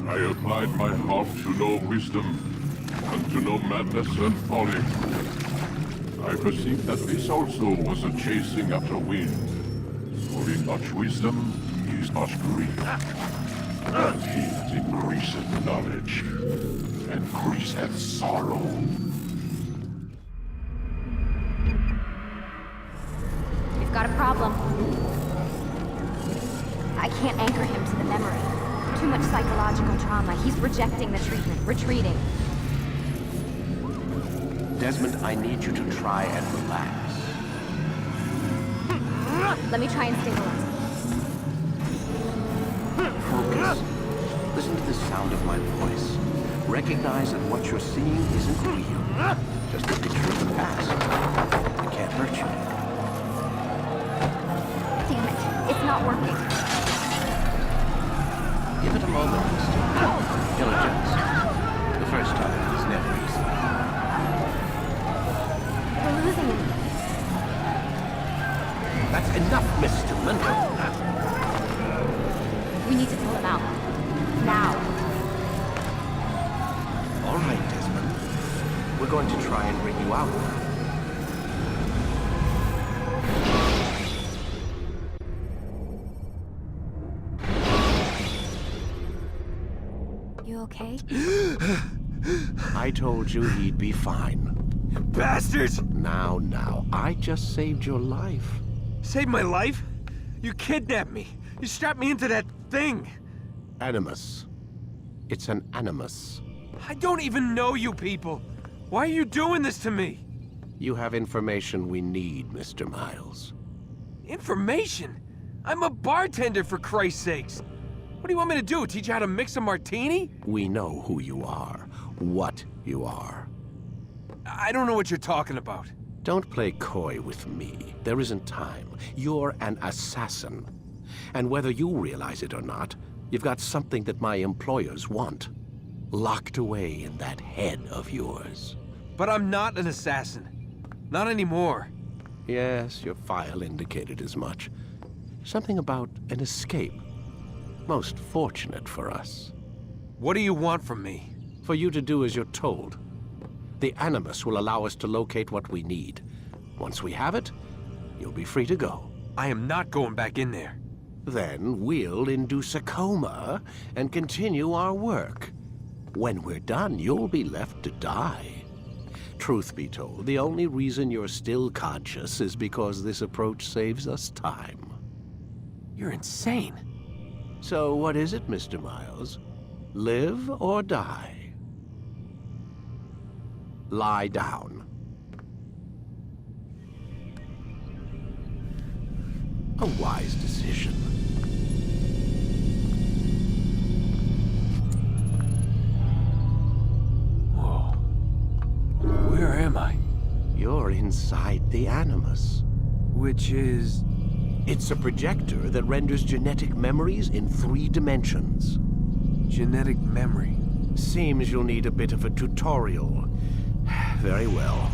I applied my heart to know wisdom, and to know madness and folly. I perceived that this also was a chasing after wind. For in much wisdom is much grief. And he that increaseth knowledge increaseth sorrow. We've got a problem. I can't anchor him to the memory. Too much psychological trauma. He's rejecting the treatment, retreating. Desmond, I need you to try and relax. Let me try and stabilize him. Focus. Listen to the sound of my voice. Recognize that what you're seeing isn't real. Just a picture of the past. It can't hurt you. Damn it. It's not working. Give it a moment, Mr. Diligence. The first time is never easy. We're losing him. That's enough, Mr. Munro. We need to pull him out. Now. All right, Desmond. We're going to try and bring you out. You okay? I told you he'd be fine. Bastards! Now, I just saved your life. Saved my life? You kidnapped me. You strapped me into that thing. Animus. It's an animus. I don't even know you people. Why are you doing this to me? You have information we need, Mr. Miles. Information? I'm a bartender, for Christ's sakes. What do you want me to do? Teach you how to mix a martini? We know who you are, what you are. I don't know what you're talking about. Don't play coy with me. There isn't time. You're an assassin. And whether you realize it or not, you've got something that my employers want. Locked away in that head of yours. But I'm not an assassin. Not anymore. Yes, your file indicated as much. Something about an escape. Most fortunate for us. What do you want from me? For you to do as you're told. The Animus will allow us to locate what we need. Once we have it, you'll be free to go. I am not going back in there. Then we'll induce a coma and continue our work. When we're done, you'll be left to die. Truth be told, the only reason you're still conscious is because this approach saves us time. You're insane. So what is it, Mr. Miles? Live or die? Lie down. A wise decision. Whoa. Where am I? You're inside the Animus. Which is... It's a projector that renders genetic memories in 3 dimensions. genetic memory. Seems you'll need a bit of a tutorial. Very well.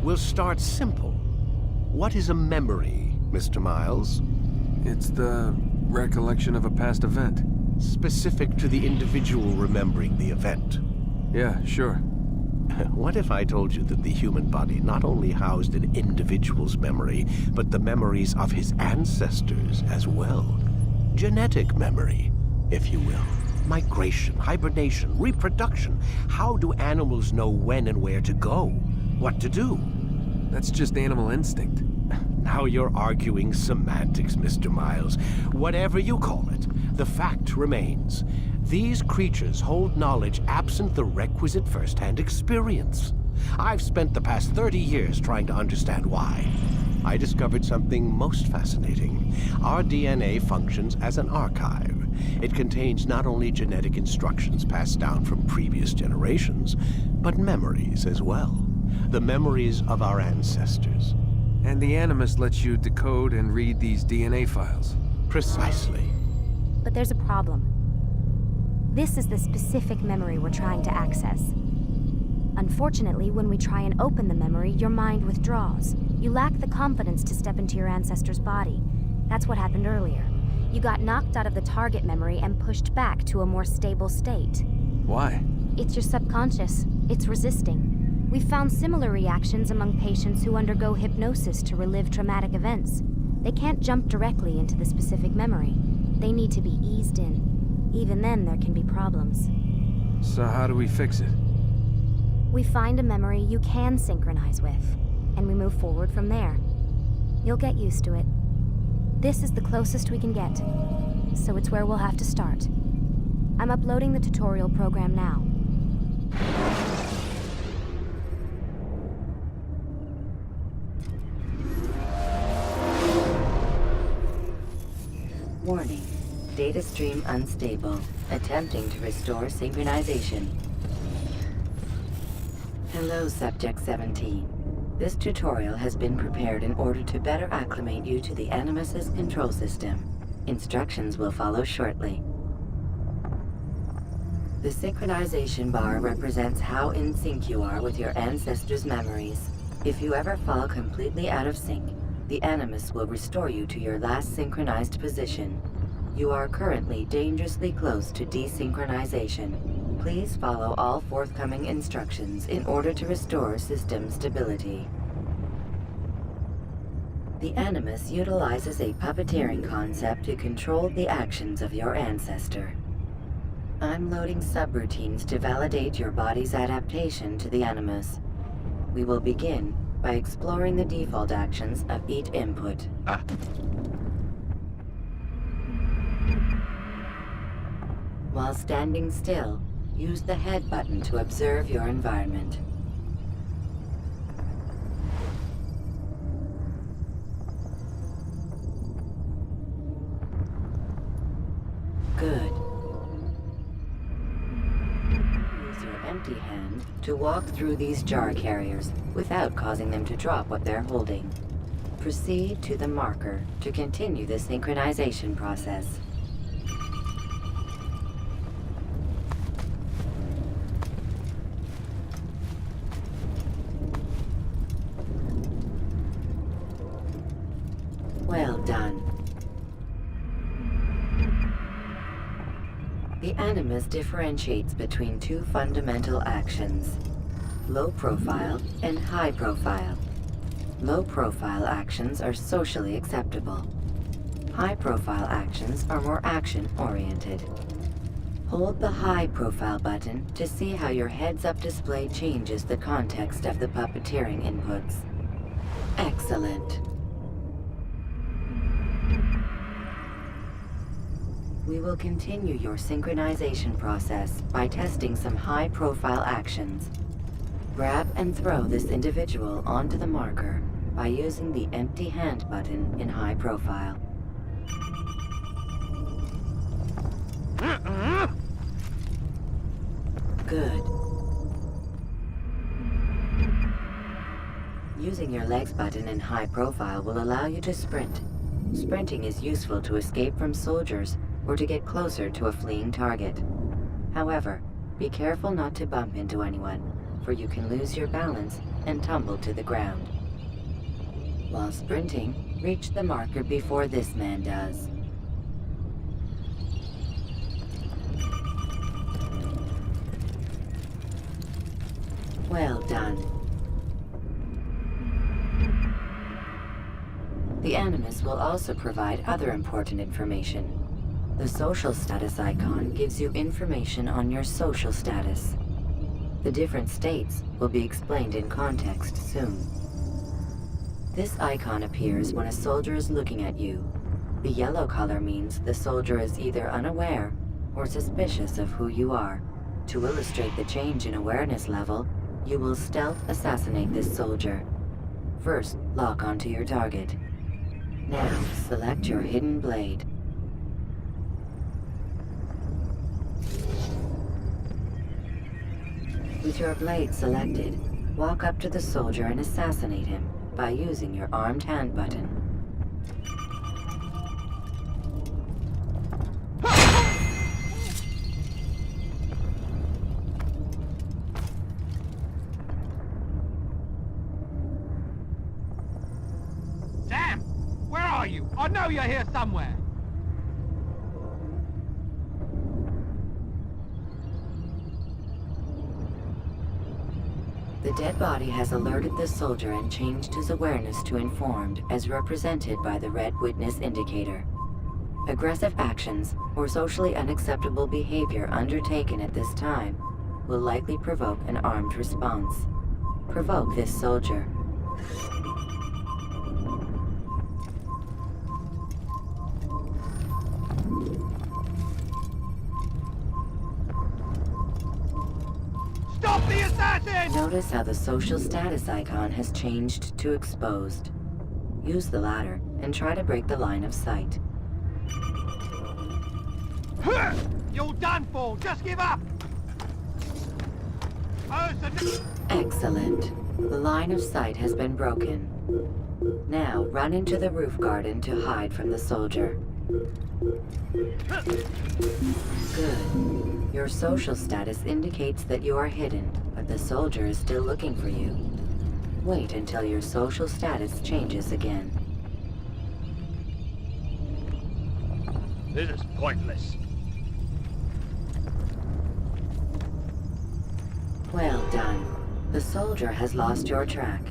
We'll start simple. What is a memory, Mr. Miles? It's the recollection of a past event. Specific to the individual remembering the event. Yeah, sure. What if I told you that the human body not only housed an individual's memory, but the memories of his ancestors as well? Genetic memory, if you will. Migration, hibernation, reproduction. How do animals know when and where to go? What to do? That's just animal instinct. Now you're arguing semantics, Mr. Miles. Whatever you call it, the fact remains. These creatures hold knowledge absent the requisite first-hand experience. I've spent the past 30 years trying to understand why. I discovered something most fascinating. Our DNA functions as an archive. It contains not only genetic instructions passed down from previous generations, but memories as well. The memories of our ancestors. And the Animus lets you decode and read these DNA files. Precisely. But there's a problem. This is the specific memory we're trying to access. Unfortunately, when we try and open the memory, your mind withdraws. You lack the confidence to step into your ancestor's body. That's what happened earlier. You got knocked out of the target memory and pushed back to a more stable state. Why? It's your subconscious. It's resisting. We've found similar reactions among patients who undergo hypnosis to relive traumatic events. They can't jump directly into the specific memory. They need to be eased in. Even then, there can be problems. So how do we fix it? We find a memory you can synchronize with, and we move forward from there. You'll get used to it. This is the closest we can get, so it's where we'll have to start. I'm uploading the tutorial program now. Warning. Data stream unstable. Attempting to restore synchronization. Hello, Subject 17. This tutorial has been prepared in order to better acclimate you to the Animus's control system. Instructions will follow shortly. The synchronization bar represents how in sync you are with your ancestors' memories. If you ever fall completely out of sync, the Animus will restore you to your last synchronized position. You are currently dangerously close to desynchronization. Please follow all forthcoming instructions in order to restore system stability. The Animus utilizes a puppeteering concept to control the actions of your ancestor. I'm loading subroutines to validate your body's adaptation to the Animus. We will begin by exploring the default actions of each input. While standing still, use the head button to observe your environment. Good. Use your empty hand to walk through these jar carriers without causing them to drop what they're holding. Proceed to the marker to continue the synchronization process. Well done. The Animus differentiates between two fundamental actions: low profile and high profile. Low profile actions are socially acceptable. High profile actions are more action-oriented. Hold the high profile button to see how your heads-up display changes the context of the puppeteering inputs. Excellent. We will continue your synchronization process by testing some high-profile actions. Grab and throw this individual onto the marker by using the empty hand button in high profile. Good. Using your legs button in high profile will allow you to sprint. Sprinting is useful to escape from soldiers or to get closer to a fleeing target. However, be careful not to bump into anyone, for you can lose your balance and tumble to the ground. While sprinting, reach the marker before this man does. Well done. The Animus will also provide other important information. The social status icon gives you information on your social status. The different states will be explained in context soon. This icon appears when a soldier is looking at you. The yellow color means the soldier is either unaware or suspicious of who you are. To illustrate the change in awareness level, you will stealth assassinate this soldier. First, lock onto your target. Now, select your hidden blade. With your blade selected, walk up to the soldier and assassinate him by using your armed hand button. Sam! Where are you? I know you're here somewhere! The dead body has alerted the soldier and changed his awareness to informed, as represented by the red witness indicator. Aggressive actions or socially unacceptable behavior undertaken at this time will likely provoke an armed response. Provoke this soldier. Stop the assassin! Notice how the social status icon has changed to exposed. Use the ladder and try to break the line of sight. You're done for! Just give up! Excellent. The line of sight has been broken. Now run into the roof garden to hide from the soldier. Good. Your social status indicates that you are hidden, but the soldier is still looking for you. Wait until your social status changes again. This is pointless. Well done. The soldier has lost your track.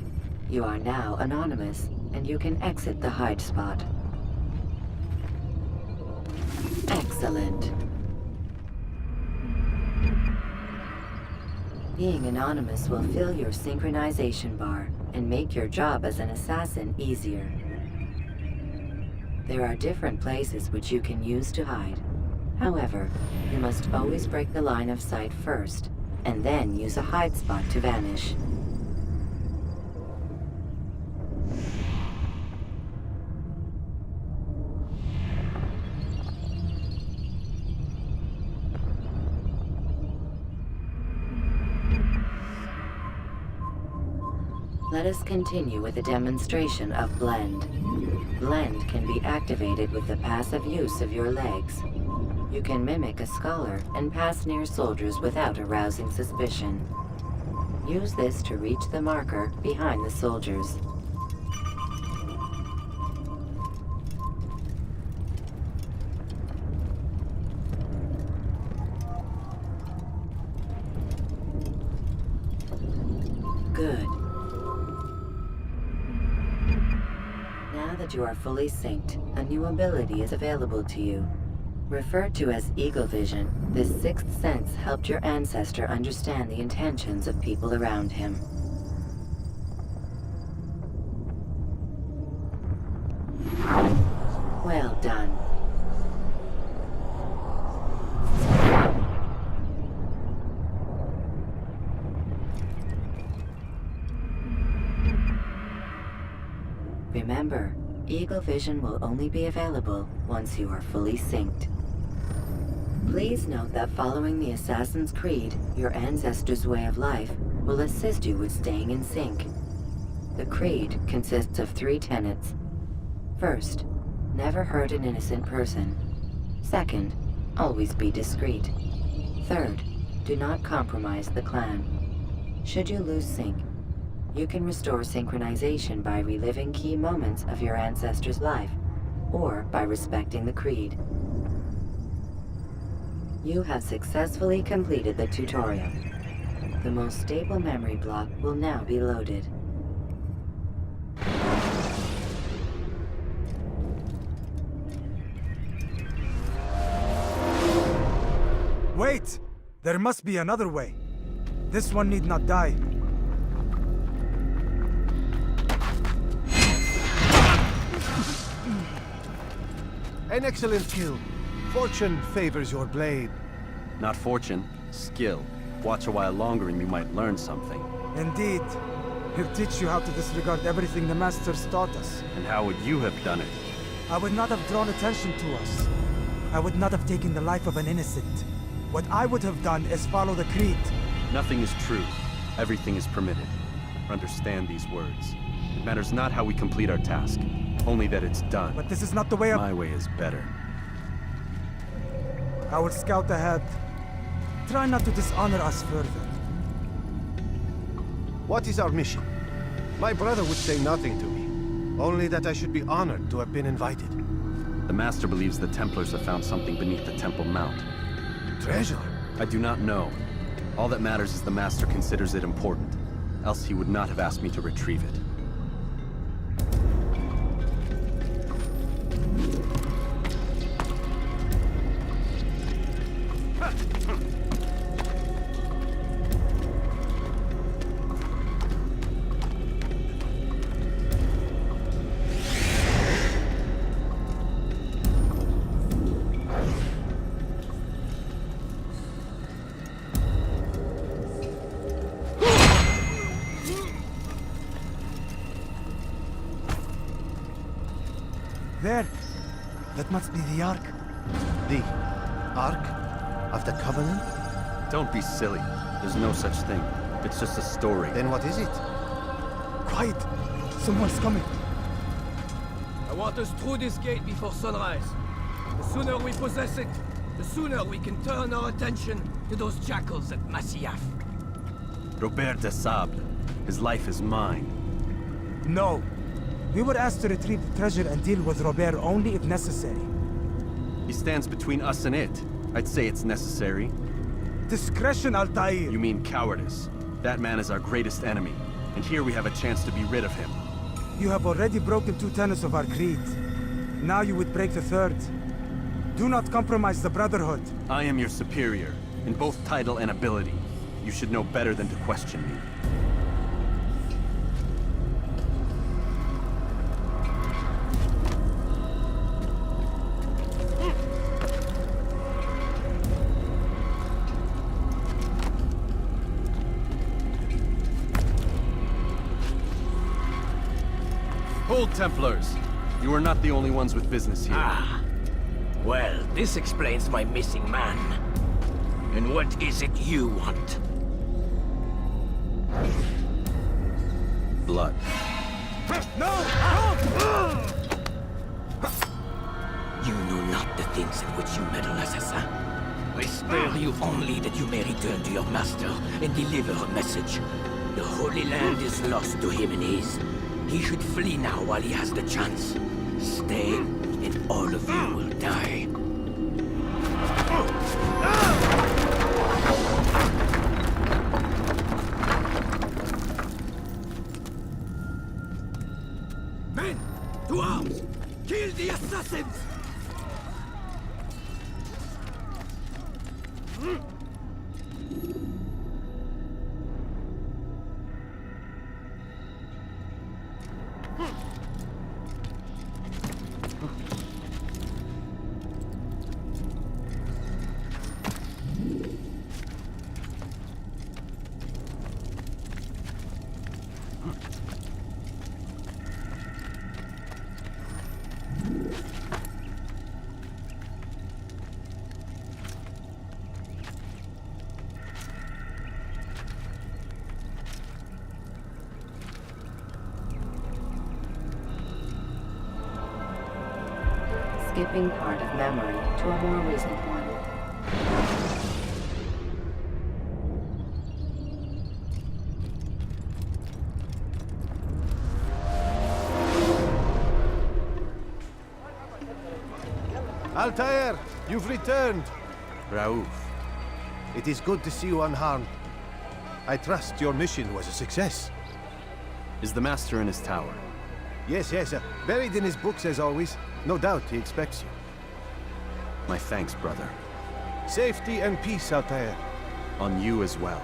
You are now anonymous, and you can exit the hide spot. Excellent. Being anonymous will fill your synchronization bar and make your job as an assassin easier. There are different places which you can use to hide. However, you must always break the line of sight first, and then use a hide spot to vanish. Let us continue with a demonstration of Blend. Blend can be activated with the passive use of your legs. You can mimic a scholar and pass near soldiers without arousing suspicion. Use this to reach the marker behind the soldiers. Good. Now that you are fully synced, a new ability is available to you. Referred to as Eagle Vision, this sixth sense helped your ancestor understand the intentions of people around him. Well done. Remember, Eagle Vision will only be available once you are fully synced. Please note that following the Assassin's Creed, your ancestors' way of life, will assist you with staying in sync. The Creed consists of 3 tenets. First, never hurt an innocent person. Second, always be discreet. Third, do not compromise the clan. Should you lose sync, you can restore synchronization by reliving key moments of your ancestor's life, or by respecting the Creed. You have successfully completed the tutorial. The most stable memory block will now be loaded. Wait! There must be another way. This one need not die. An excellent kill. Fortune favors your blade. Not fortune, skill. Watch a while longer and you might learn something. Indeed. He'll teach you how to disregard everything the Masters taught us. And how would you have done it? I would not have drawn attention to us. I would not have taken the life of an innocent. What I would have done is follow the Creed. Nothing is true. Everything is permitted. Understand these words. It matters not how we complete our task, only that it's done. But this is not the way of... My way is better. I will scout ahead. Try not to dishonor us further. What is our mission? My brother would say nothing to me. Only that I should be honored to have been invited. The Master believes the Templars have found something beneath the Temple Mount. Treasure? I do not know. All that matters is the Master considers it important. else he would not have asked me to retrieve it. There! That must be the Ark. The Ark of the Covenant? Don't be silly. There's no such thing. It's just a story. Then what is it? Quiet! Someone's coming. I want us through this gate before sunrise. The sooner we possess it, the sooner we can turn our attention to those jackals at Masyaf. Robert de Sable. His life is mine. No. We were asked to retrieve the treasure and deal with Robert only if necessary. He stands between us and it. I'd say it's necessary. Discretion, Altair! You mean cowardice. That man is our greatest enemy, and here we have a chance to be rid of him. You have already broken 2 tenets of our creed. Now you would break the 3rd. Do not compromise the Brotherhood. I am your superior, in both title and ability. You should know better than to question me. Hold, Templars! You are not the only ones with business here. Ah. Well, this explains my missing man. And what is it you want? Blood. No! You know not the things in which you meddle, assassin. I spare you only that you may return to your master and deliver a message. The Holy Land is lost to him and his. He should flee now while he has the chance. Stay, and all of you will die. Men, to arms! Kill the assassins! Skipping part of memory to a more recent one. Altair, you've returned. Raouf. It is good to see you unharmed. I trust your mission was a success. Is the Master in his tower? Yes, buried in his books as always. No doubt he expects you. My thanks, brother. Safety and peace, Altair. On you as well.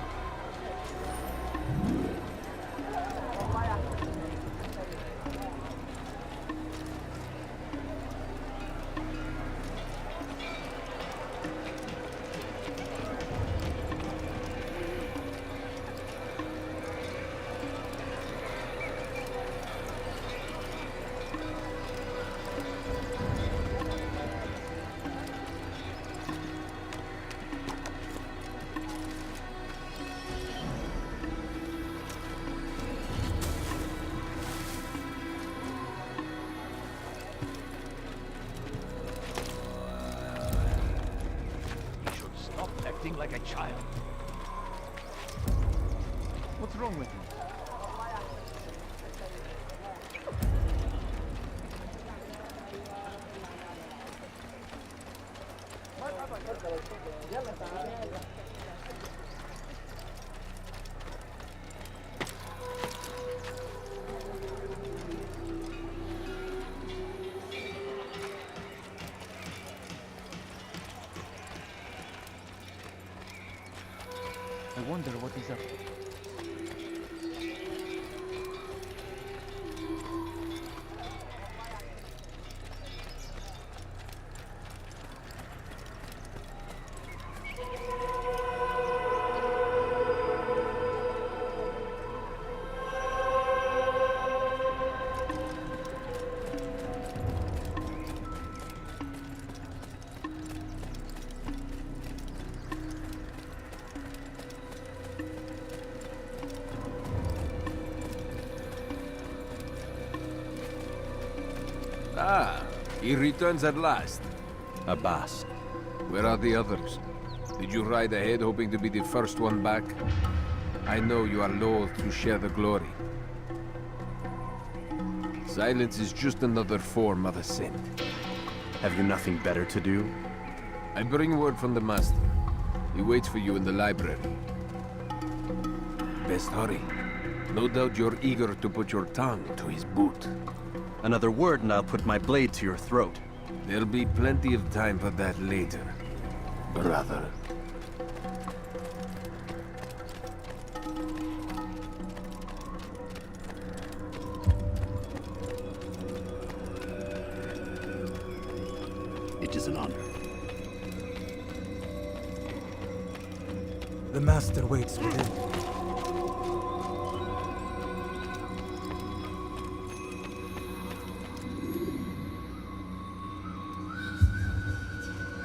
Acting like a child. What's wrong with you? I wonder what is up. Ah, he returns at last. Abbas. Where are the others? Did you ride ahead hoping to be the first one back? I know you are loath to share the glory. Silence is just another form of sin. Have you nothing better to do? I bring word from the Master. He waits for you in the library. Best hurry. No doubt you're eager to put your tongue to his boot. Another word and I'll put my blade to your throat. There'll be plenty of time for that later, brother. It is an honor. The Master waits within.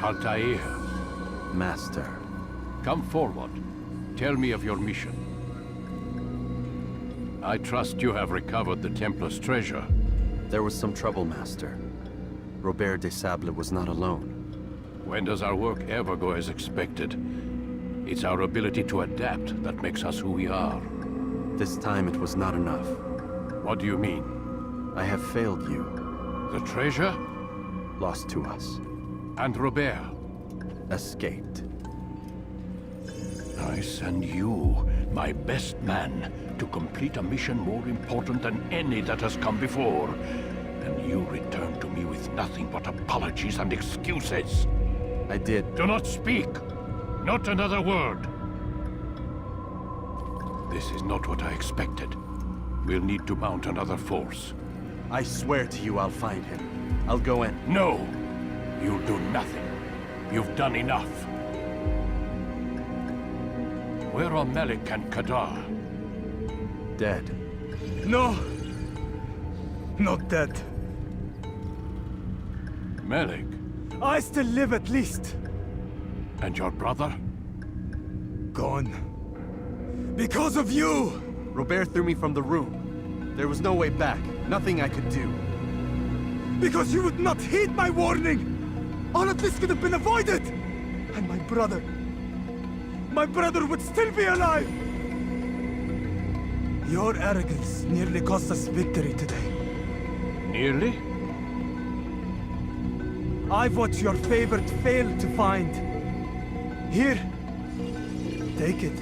Altair, Master. come forward. Tell me of your mission. I trust you have recovered the Templar's treasure. There was some trouble, Master. Robert de Sable was not alone. When does our work ever go as expected? It's our ability to adapt that makes us who we are. This time it was not enough. What do you mean? I have failed you. The treasure? Lost to us. And Robert? Escaped. I send you, my best man, to complete a mission more important than any that has come before. And you return to me with nothing but apologies and excuses. I did. Do not speak! Not another word! This is not what I expected. We'll need to mount another force. I swear to you I'll find him. I'll go in. No! You'll do nothing. You've done enough. Where are Melik and Kadar? Dead. No! Not dead. Melik? I still live at least. And your brother? Gone. Because of you! Robert threw me from the room. There was no way back. Nothing I could do. Because you would not heed my warning! All of this could have been avoided! And my brother would still be alive! Your arrogance nearly cost us victory today. Nearly? I've what your favorite failed to find. Here, take it.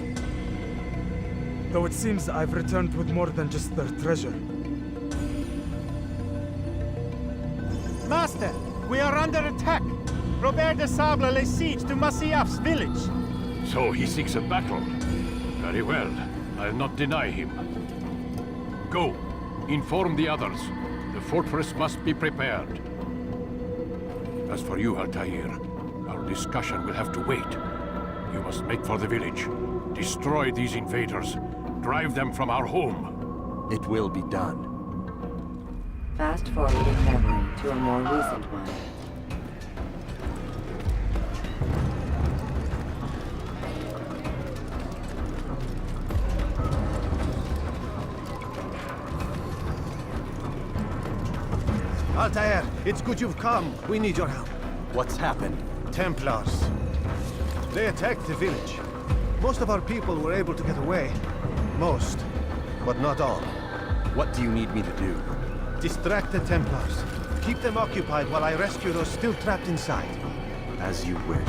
Though it seems I've returned with more than just their treasure. Master, we are under attack. Robert de Sable lays siege to Masyaf's village. So he seeks a battle. Very well. I'll not deny him. Go. Inform the others. The fortress must be prepared. As for you, Altair, our discussion will have to wait. You must make for the village. Destroy these invaders. Drive them from our home. It will be done. Fast-forwarding memory to a more recent one. Altair, it's good you've come. We need your help. What's happened? Templars. They attacked the village. Most of our people were able to get away. Most, but not all. What do you need me to do? Distract the Templars. Keep them occupied while I rescue those still trapped inside. As you wish.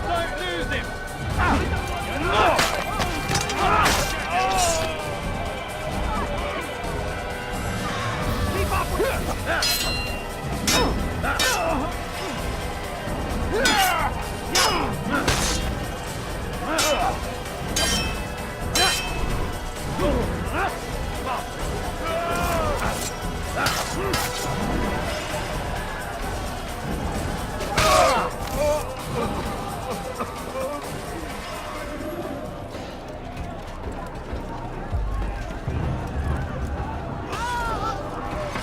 Don't lose him! Keep up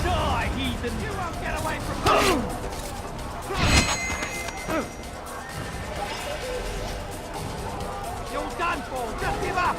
Die, heathen! You won't get away from me! You're done for! Just give up!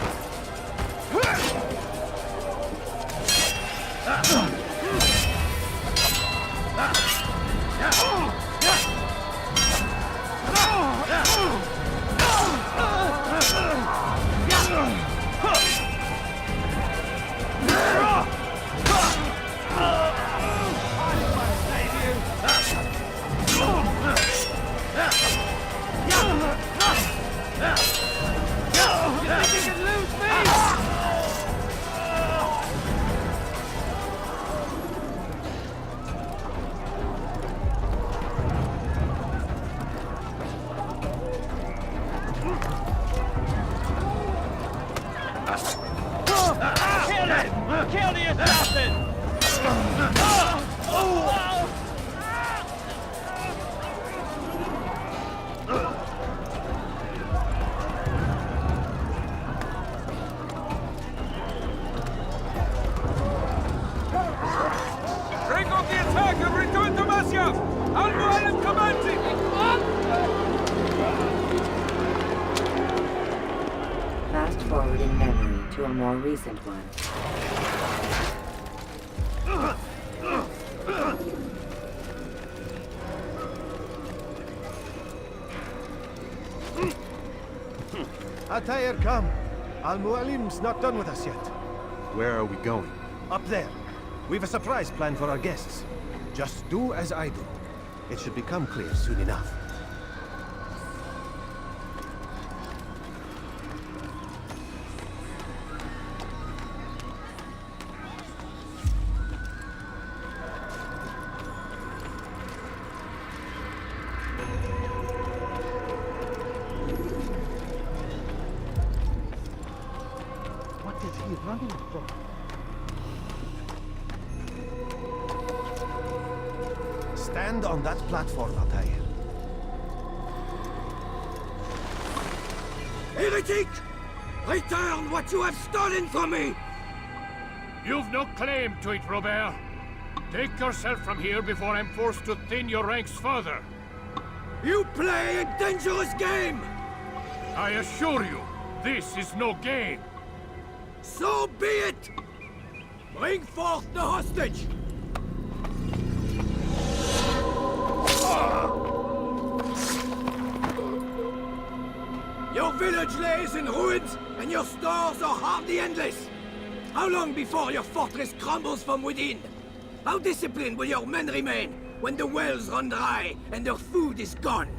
Kill the assassin! Break off the attack and return to Masyaf! Al-Mualim commanding! Fast forwarding memory to a more recent one. Altair, come. Al-Mualim's not done with us yet. Where are we going? Up there. We've a surprise plan for our guests. Just do as I do. It should become clear soon enough. What is he running from? Stand on that platform, Altair. Heretic! Return what you have stolen from me! You've no claim to it, Robert. Take yourself from here before I'm forced to thin your ranks further. You play a dangerous game! I assure you, this is no game. So be it! Bring forth the hostage! Your village lays in ruins, and your stores are hardly endless. How long before your fortress crumbles from within? How disciplined will your men remain when the wells run dry and their food is gone?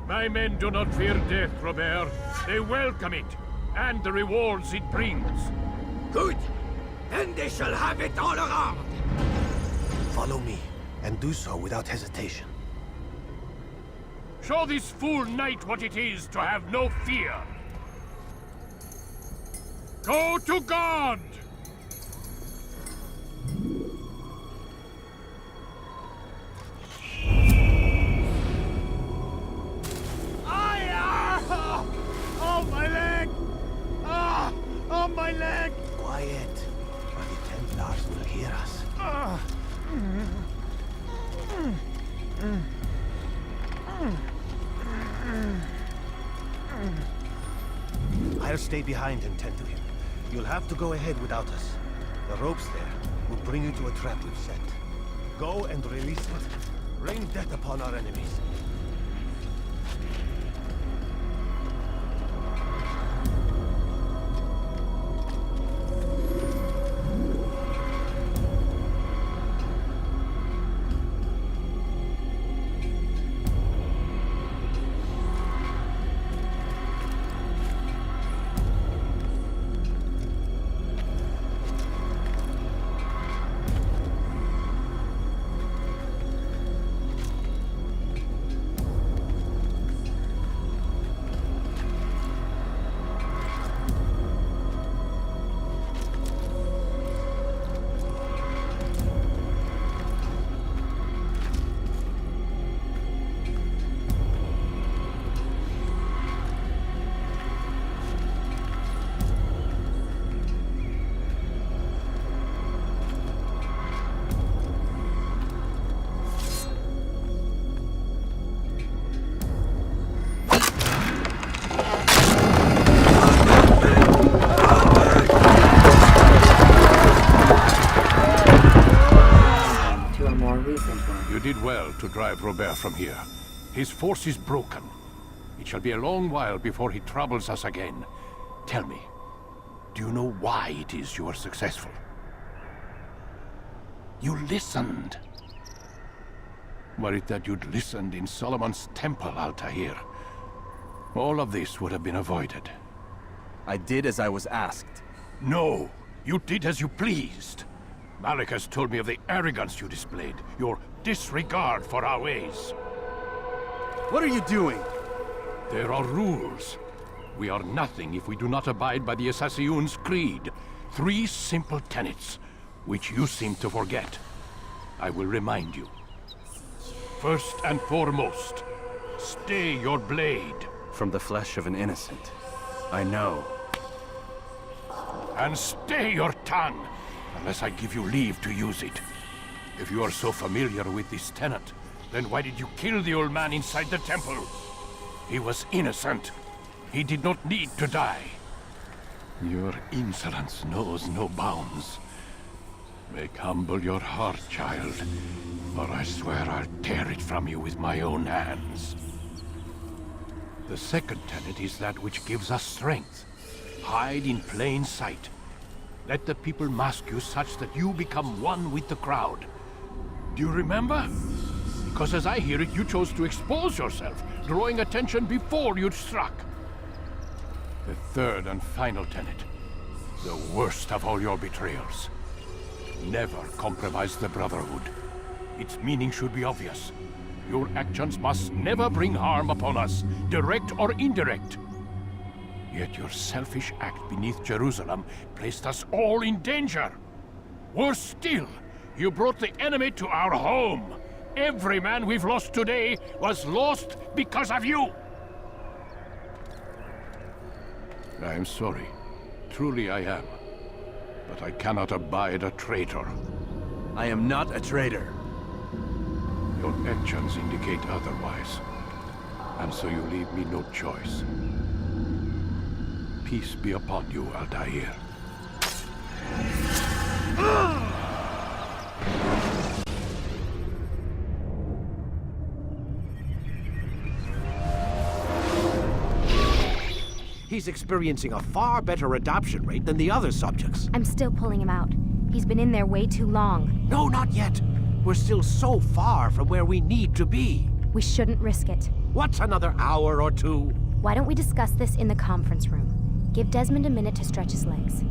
My men do not fear death, Robert. They welcome it, and the rewards it brings. Good. Then they shall have it all around. Follow me, and do so without hesitation. Show this fool knight what it is to have no fear. Go to God! Oh, my leg! Ah! Oh, my leg! Quiet, or the Templars will hear us. I'll stay behind and tend to him. You'll have to go ahead without us. The ropes there will bring you to a trap we've set. Go and release it. Rain death upon our enemies. well to drive Robert from here. His force is broken. It shall be a long while before he troubles us again. Tell me, do you know why it is you are successful? You listened. Were it that you'd listened in Solomon's temple, Altair, all of this would have been avoided. I did as I was asked. No, you did as you pleased. Malik has told me of the arrogance you displayed, your disregard for our ways. What are you doing? There are rules. We are nothing if we do not abide by the Assassin's creed. 3 simple tenets, which you seem to forget. I will remind you. First and foremost, stay your blade. From the flesh of an innocent. I know. And stay your tongue, unless I give you leave to use it. If you are so familiar with this tenet, then why did you kill the old man inside the temple? He was innocent. He did not need to die. Your insolence knows no bounds. Make humble your heart, child, or I swear I'll tear it from you with my own hands. The second tenet is that which gives us strength. Hide in plain sight. Let the people mask you such that you become one with the crowd. Do you remember? Because as I hear it, you chose to expose yourself, drawing attention before you'd struck. The third and final tenet, the worst of all your betrayals. Never compromise the Brotherhood. Its meaning should be obvious. Your actions must never bring harm upon us, direct or indirect. Yet your selfish act beneath Jerusalem placed us all in danger. Worse still, you brought the enemy to our home. Every man we've lost today was lost because of you. I am sorry. Truly I am. But I cannot abide a traitor. I am not a traitor. Your actions indicate otherwise. And so you leave me no choice. Peace be upon you, Altair. He's experiencing a far better adoption rate than the other subjects. I'm still pulling him out. He's been in there way too long. No, not yet. We're still so far from where we need to be. We shouldn't risk it. What's another hour or 2? Why don't we discuss this in the conference room? Give Desmond a minute to stretch his legs.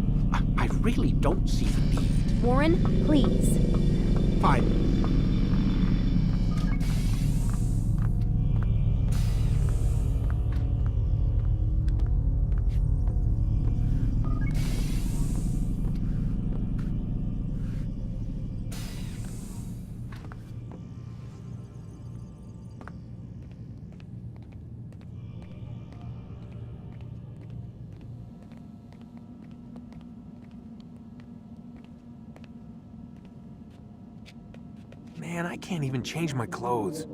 I really don't see the need. Warren, please. Fine. Man, I can't even change my clothes. I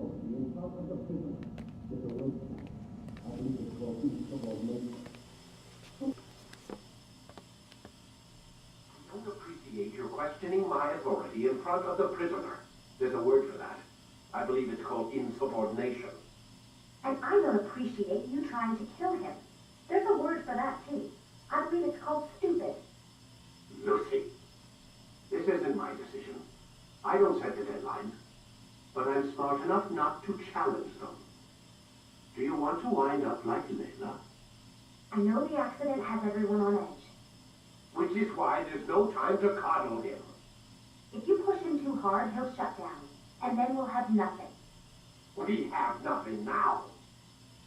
don't appreciate your questioning my authority in front of the prisoner. There's a word for that. I believe it's called insubordination. And I don't appreciate you trying to kill him. There's a word for that, too. I believe it's called stupid. Lucy, this isn't my decision. I don't set the deadlines, but I'm smart enough not to challenge them. Do you want to wind up like Layla? I know the accident has everyone on edge. Which is why there's no time to coddle him. If you push him too hard, he'll shut down, and then we'll have nothing. We have nothing now.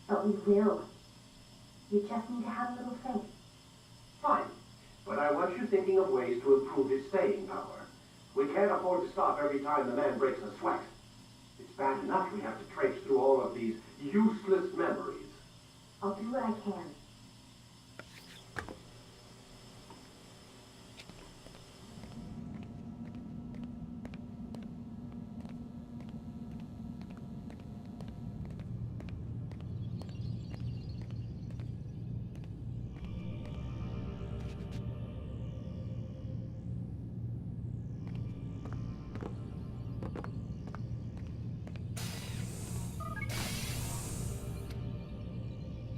But we will. You just need to have a little faith. Fine, but I want you thinking of ways to improve his staying power. We can't afford to stop every time the man breaks a sweat. It's bad enough we have to traipse through all of these useless memories. I'll do what I can.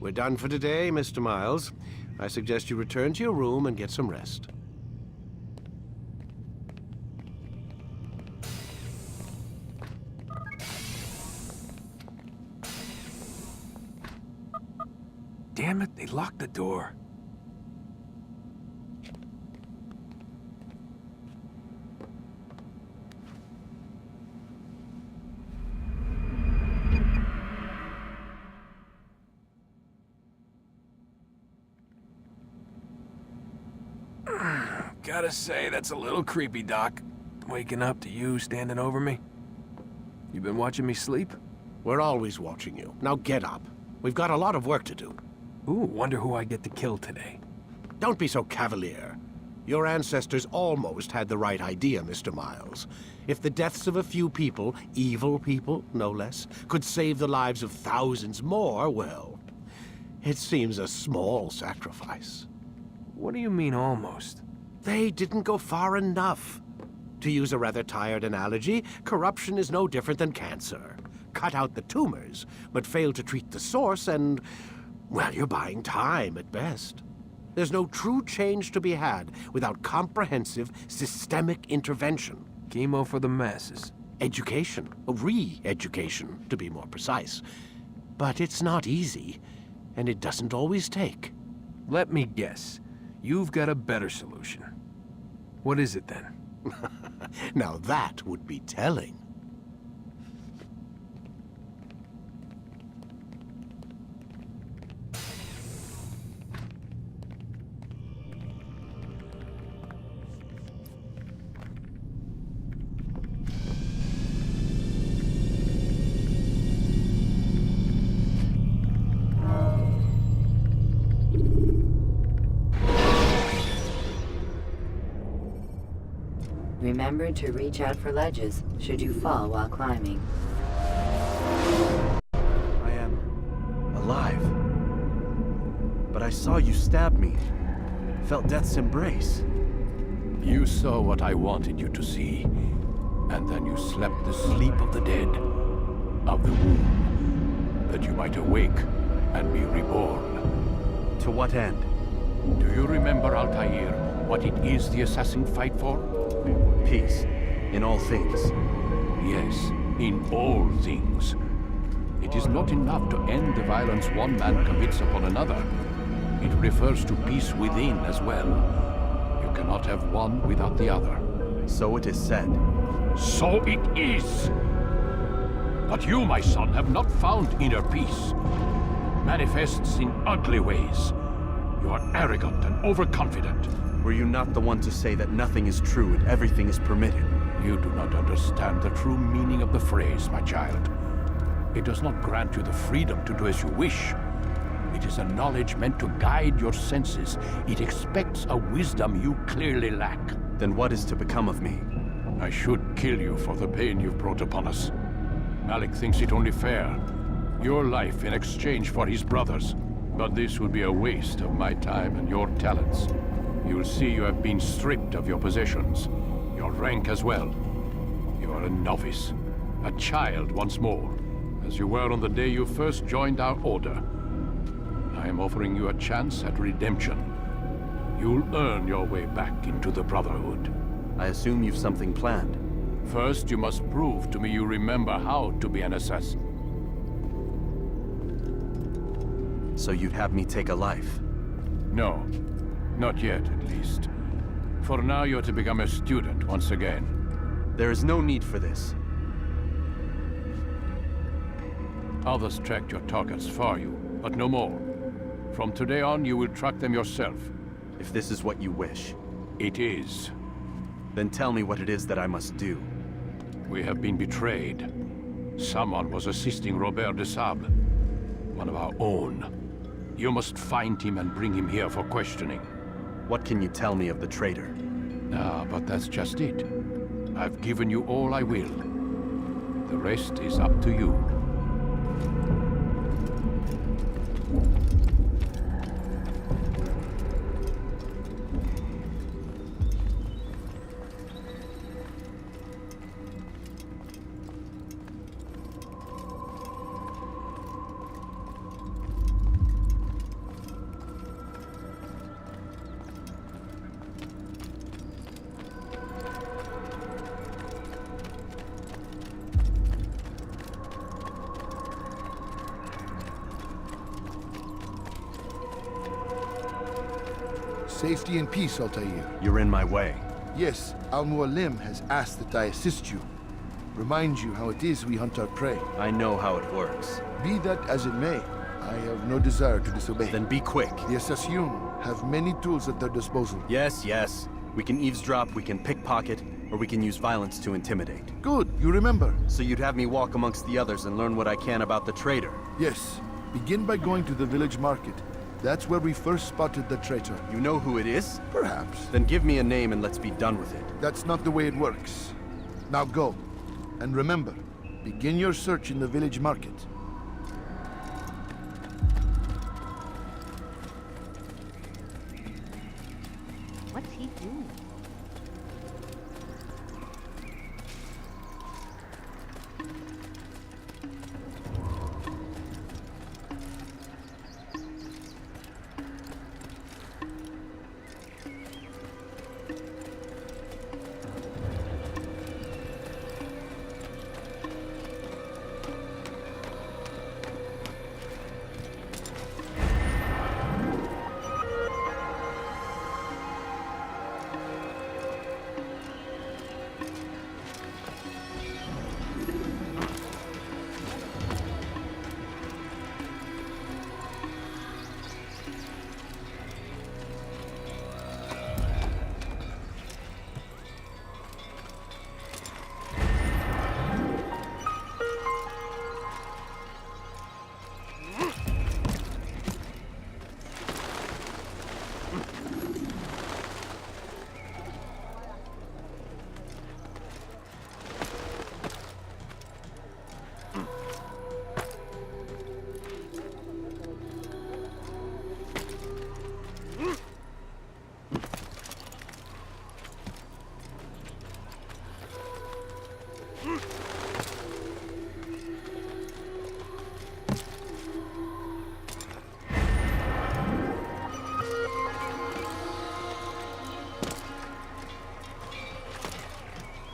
We're done for today, Mr. Miles. I suggest you return to your room and get some rest. Damn it, they locked the door. Gotta say, that's a little creepy, Doc. Waking up to you standing over me. You been watching me sleep? We're always watching you. Now get up. We've got a lot of work to do. Ooh, wonder who I get to kill today. Don't be so cavalier. Your ancestors almost had the right idea, Mr. Miles. If the deaths of a few people, evil people, no less, could save the lives of thousands more, well, it seems a small sacrifice. What do you mean, almost? They didn't go far enough. To use a rather tired analogy, corruption is no different than cancer. Cut out the tumors, but fail to treat the source and, well, you're buying time at best. There's no true change to be had without comprehensive, systemic intervention. Chemo for the masses. Education, re-education, to be more precise. But it's not easy, and it doesn't always take. Let me guess. You've got a better solution. What is it, then? Now that would be telling. Remember to reach out for ledges should you fall while climbing. I am alive. But I saw you stab me. Felt death's embrace. You saw what I wanted you to see, and then you slept the sleep of the dead, of the womb, that you might awake and be reborn. To what end? Do you remember, Altair, what it is the assassin fight for? Peace. In all things. Yes, in all things. It is not enough to end the violence one man commits upon another. It refers to peace within as well. You cannot have one without the other. So it is said. So it is! But you, my son, have not found inner peace. Manifests in ugly ways. You are arrogant and overconfident. Were you not the one to say that nothing is true and everything is permitted? You do not understand the true meaning of the phrase, my child. It does not grant you the freedom to do as you wish. It is a knowledge meant to guide your senses. It expects a wisdom you clearly lack. Then what is to become of me? I should kill you for the pain you've brought upon us. Malik thinks it only fair. Your life in exchange for his brother's. But this would be a waste of my time and your talents. You'll see you have been stripped of your possessions, your rank as well. You are a novice, a child once more, as you were on the day you first joined our order. I am offering you a chance at redemption. You'll earn your way back into the Brotherhood. I assume you've something planned. First, you must prove to me you remember how to be an assassin. So you'd have me take a life? No. Not yet, at least. For now, you're to become a student once again. There is no need for this. Others tracked your targets for you, but no more. From today on, you will track them yourself. If this is what you wish. It is. Then tell me what it is that I must do. We have been betrayed. Someone was assisting Robert de Sable, one of our own. You must find him and bring him here for questioning. What can you tell me of the traitor? Ah, but that's just it. I've given you all I will. The rest is up to you. Safety and peace, Altair. You're in my way. Yes, Al-Mualim has asked that I assist you. Remind you how it is we hunt our prey. I know how it works. Be that as it may, I have no desire to disobey. Then be quick. The Assassin have many tools at their disposal. Yes, yes. We can eavesdrop, we can pickpocket, or we can use violence to intimidate. Good, you remember. So you'd have me walk amongst the others and learn what I can about the traitor? Yes. Begin by going to the village market. That's where we first spotted the traitor. You know who it is? Perhaps. Then give me a name and let's be done with it. That's not the way it works. Now go. And remember, begin your search in the village market. What's he doing?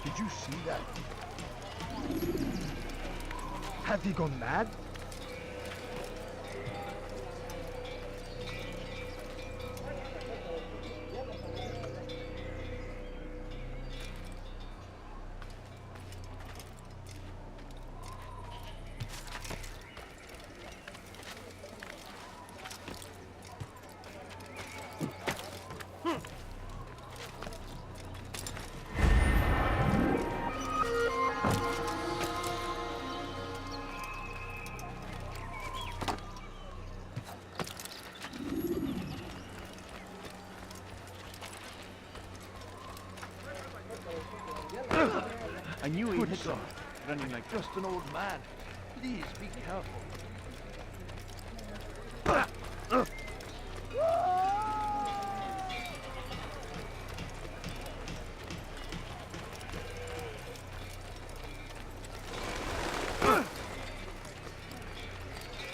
Did you see that? Have he gone mad? I knew he'd hit them, running like just an old man. Please be careful.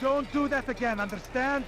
Don't do that again, understand?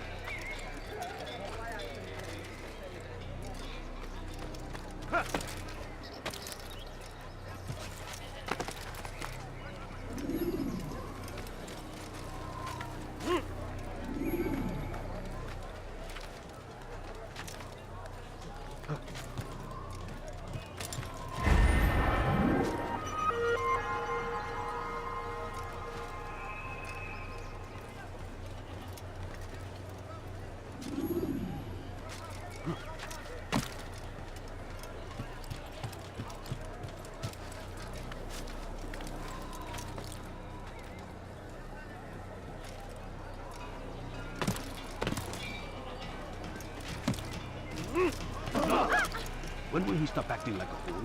When will he stop acting like a fool?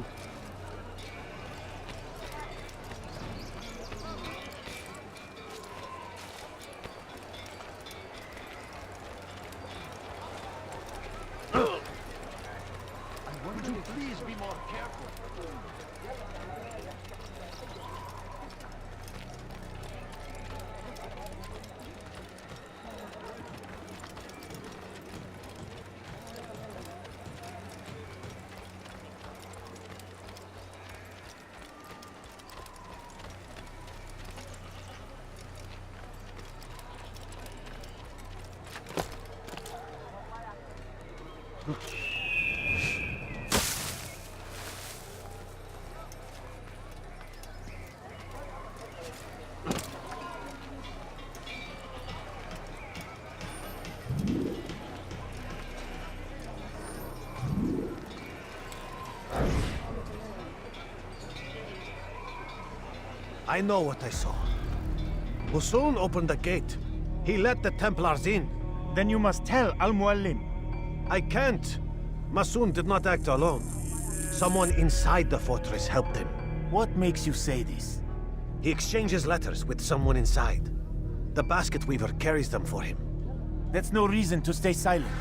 Would you please be more careful? I know what I saw. Masoon opened the gate. He let the Templars in. Then you must tell Al-Mualim. I can't. Masoon did not act alone. Someone inside the fortress helped him. What makes you say this? He exchanges letters with someone inside. The basket weaver carries them for him. That's no reason to stay silent.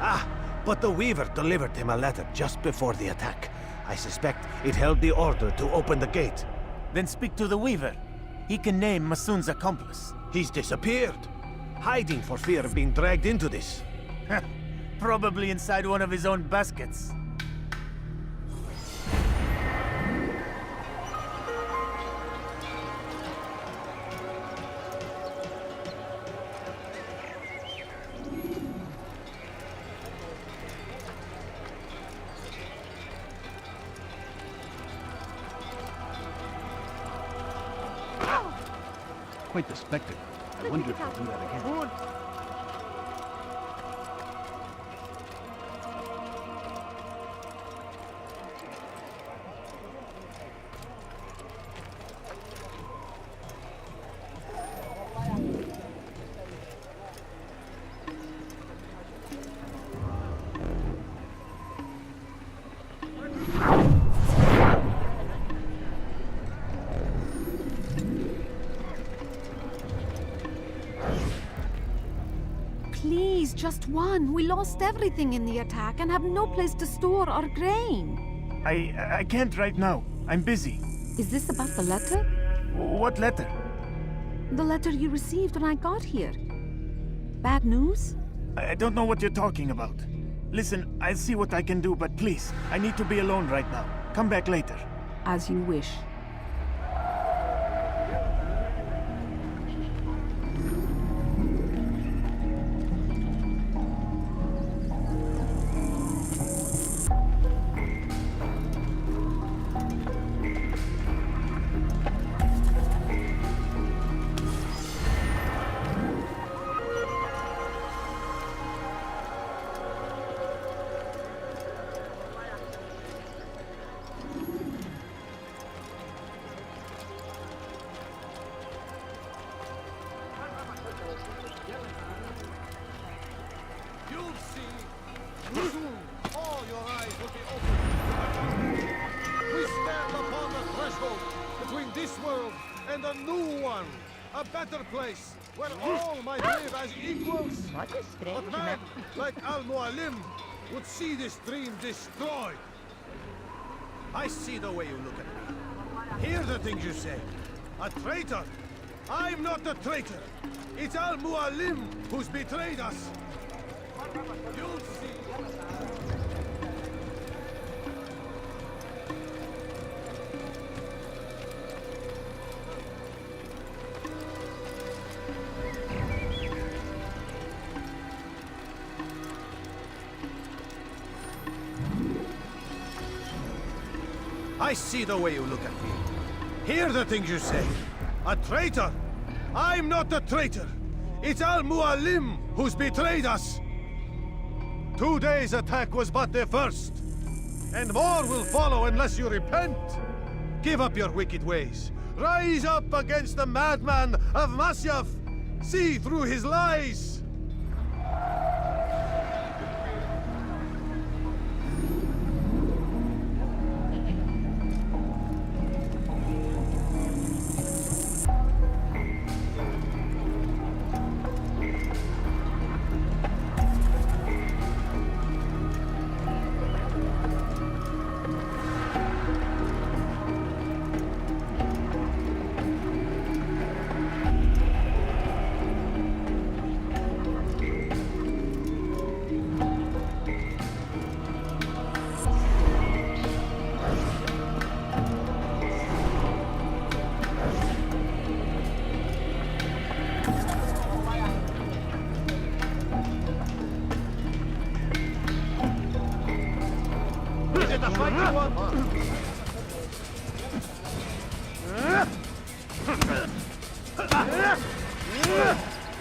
Ah, but the weaver delivered him a letter just before the attack. I suspect it held the order to open the gate. Then speak to the weaver. He can name Masoon's accomplice. He's disappeared, hiding for fear of being dragged into this. Probably inside one of his own baskets. Quite the spectacle. I wonder if they'll do that again. Please, just one. We lost everything in the attack and have no place to store our grain. I can't right now. I'm busy. Is this about the letter? What letter? The letter you received when I got here. Bad news? I don't know what you're talking about. Listen, I'll see what I can do, but please, I need to be alone right now. Come back later. As you wish. Where all might live as equals. But man, like Al-Mualim, would see this dream destroyed. I see the way you look at me. Hear the things you say. A traitor? I'm not a traitor. It's Al-Mualim who's betrayed us. You'll see. I see the way you look at me. Hear the things you say. A traitor? I'm not a traitor. It's Al-Mualim who's betrayed us. Today's attack was but the first. And more will follow unless you repent. Give up your wicked ways. Rise up against the madman of Masyaf. See through his lies.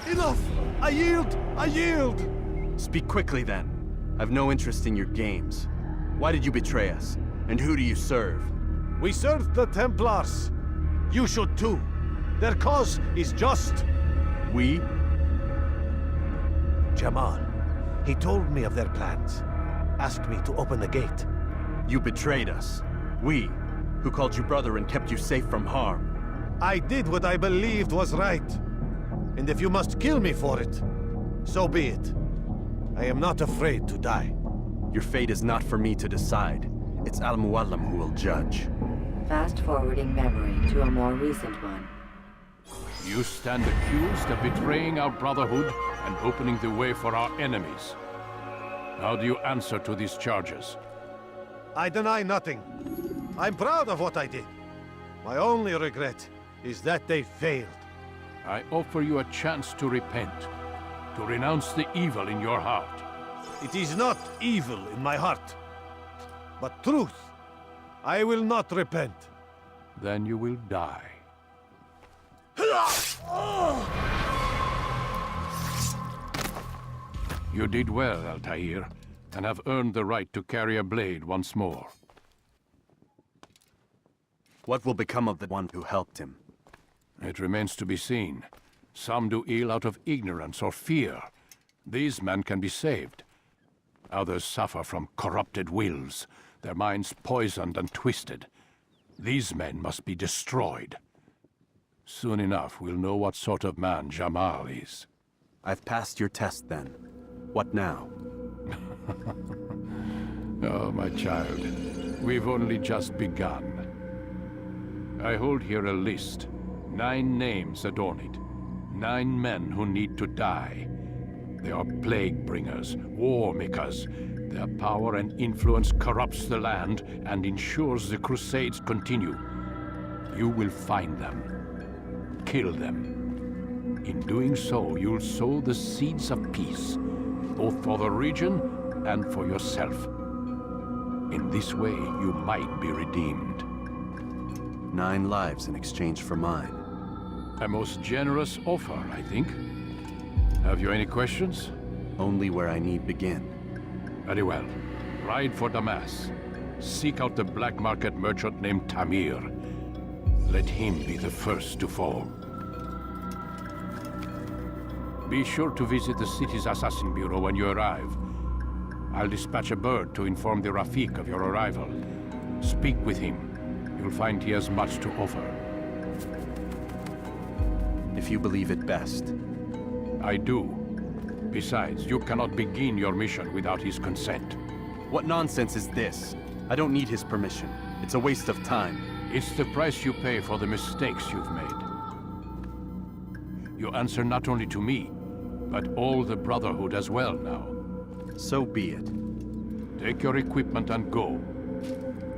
Enough! I yield! I yield! Speak quickly then. I've no interest in your games. Why did you betray us? And who do you serve? We served the Templars. You should too. Their cause is just. We? Jamal. He told me of their plans. Asked me to open the gate. You betrayed us. We, who called you brother and kept you safe from harm. I did what I believed was right. And if you must kill me for it, so be it. I am not afraid to die. Your fate is not for me to decide. It's Al-Mualim who will judge. Fast-forwarding memory to a more recent one. You stand accused of betraying our Brotherhood and opening the way for our enemies. How do you answer to these charges? I deny nothing. I'm proud of what I did. My only regret is that they failed. I offer you a chance to repent, to renounce the evil in your heart. It is not evil in my heart, but truth. I will not repent. Then you will die. You did well, Altair, and have earned the right to carry a blade once more. What will become of the one who helped him? It remains to be seen. Some do ill out of ignorance or fear. These men can be saved. Others suffer from corrupted wills, their minds poisoned and twisted. These men must be destroyed. Soon enough, we'll know what sort of man Jamal is. I've passed your test, then. What now? Oh, my child. We've only just begun. I hold here a list. 9 names adorn it. 9 men who need to die. They are plague bringers, war makers. Their power and influence corrupts the land and ensures the Crusades continue. You will find them. Kill them. In doing so, you'll sow the seeds of peace, both for the region and for yourself. In this way, you might be redeemed. 9 lives in exchange for mine. A most generous offer, I think. Have you any questions? Only where I need begin. Very well. Ride for Damas. Seek out the black market merchant named Tamir. Let him be the first to fall. Be sure to visit the city's assassin bureau when you arrive. I'll dispatch a bird to inform the Rafik of your arrival. Speak with him. You'll find he has much to offer. If you believe it best. I do. Besides, you cannot begin your mission without his consent. What nonsense is this? I don't need his permission. It's a waste of time. It's the price you pay for the mistakes you've made. You answer not only to me, but all the Brotherhood as well now. So be it. Take your equipment and go.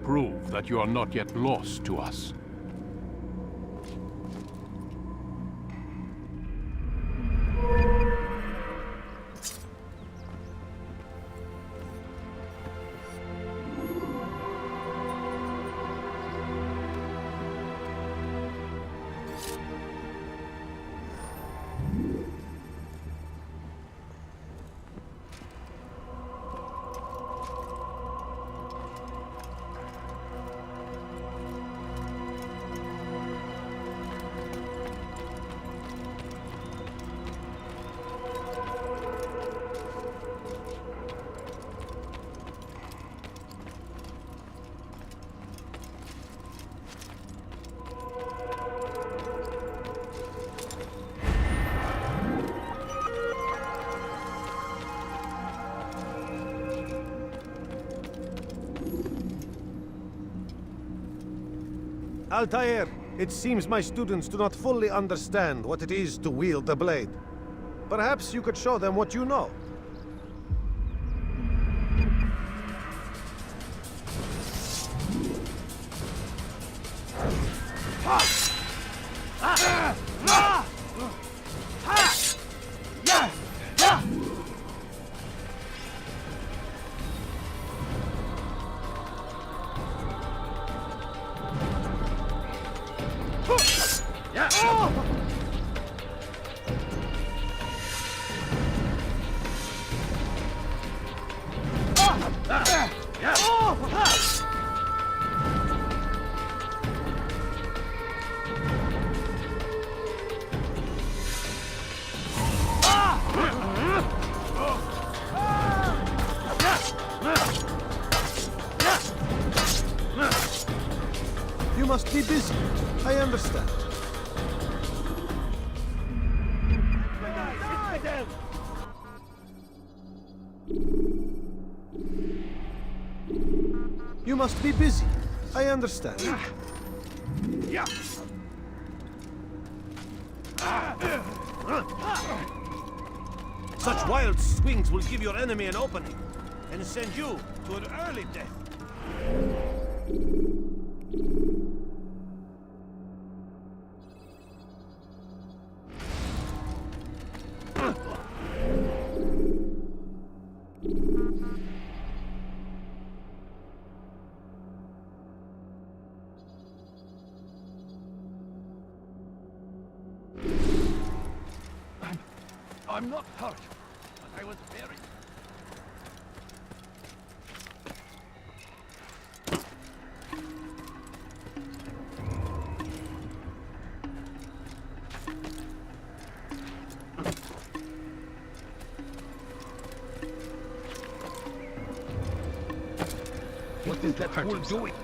Prove that you are not yet lost to us. Altair, it seems my students do not fully understand what it is to wield the blade. Perhaps you could show them what you know. You must be busy. I understand. You must be busy. I understand. Yeah. Such wild swings will give your enemy an opening and send you to an early death. I'm not hurt, but I was very... What is that fool doing?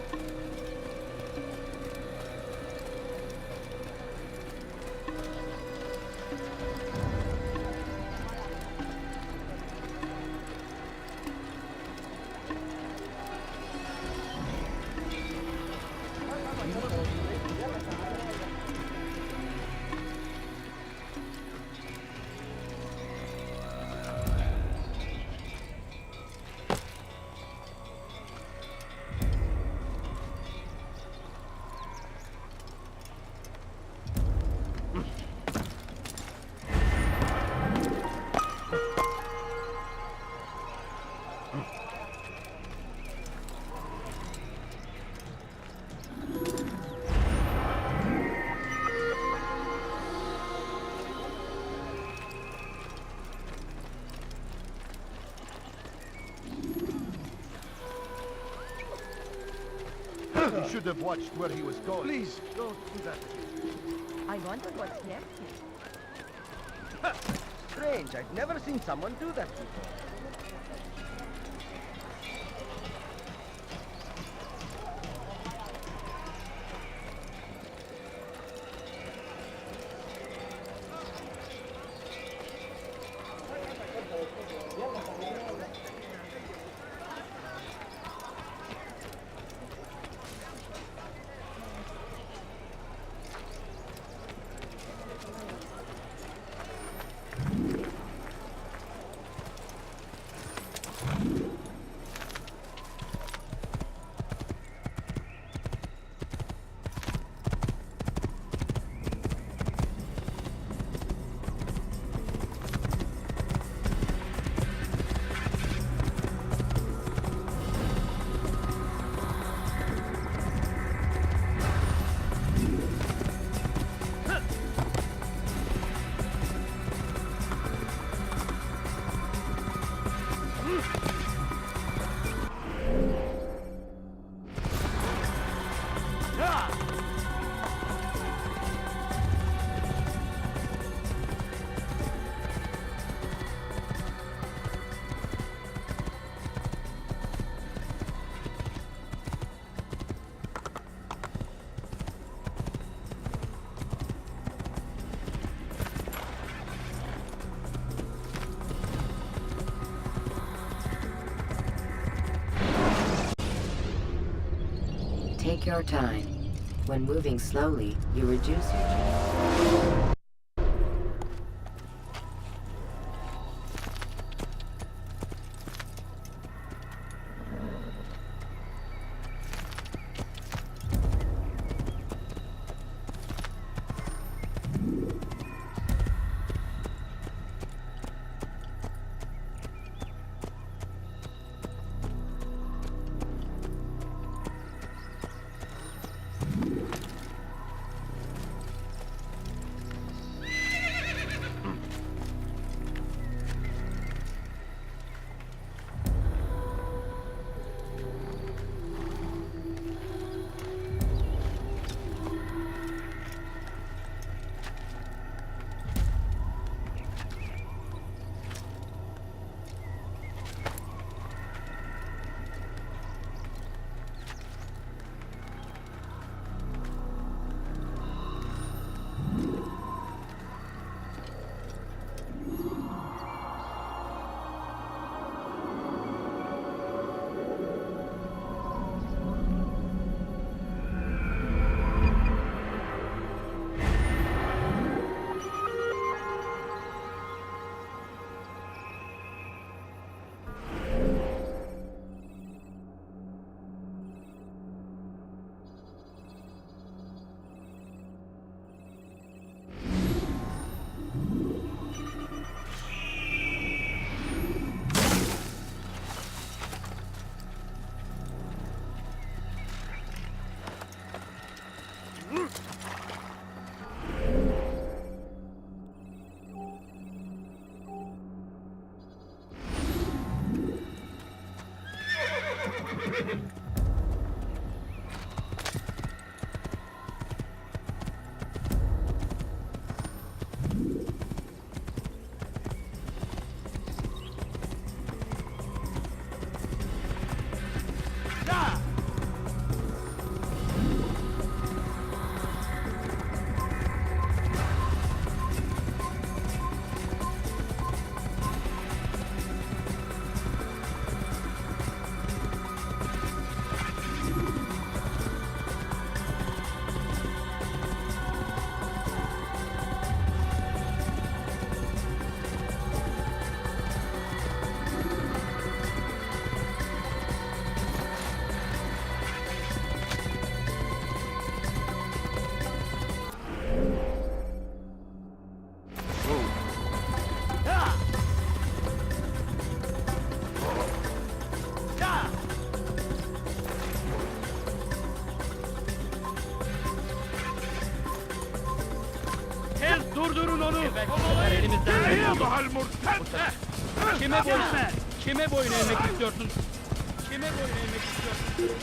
He should have watched where he was going. Please, don't do that. I wonder what's next. Strange, I've never seen someone do that before. Take your time. When moving slowly, you reduce your chance. Evet, bu sefer elimizden kurtulduk. Kime boyun eğmek istiyorsun? Kime boyun eğmek istiyorsun?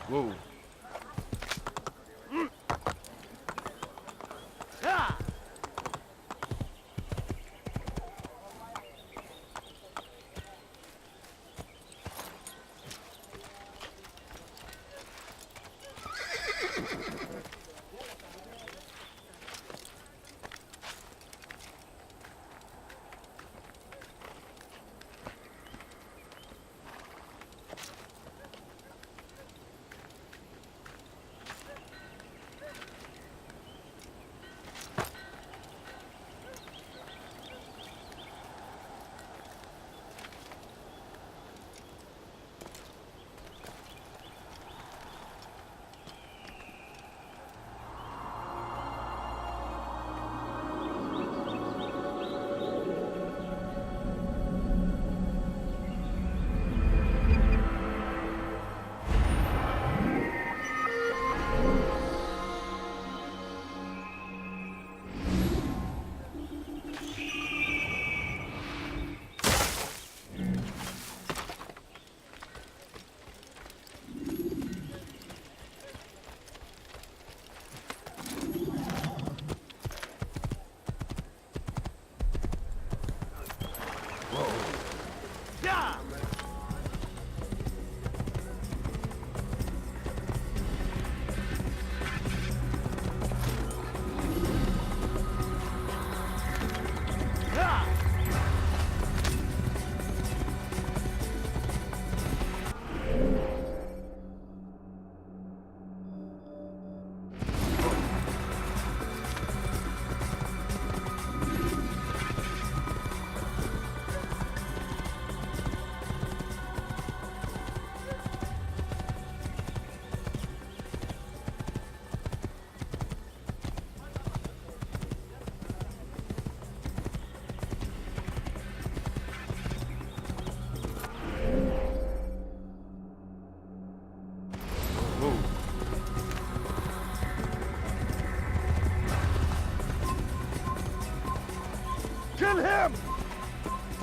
Whoa.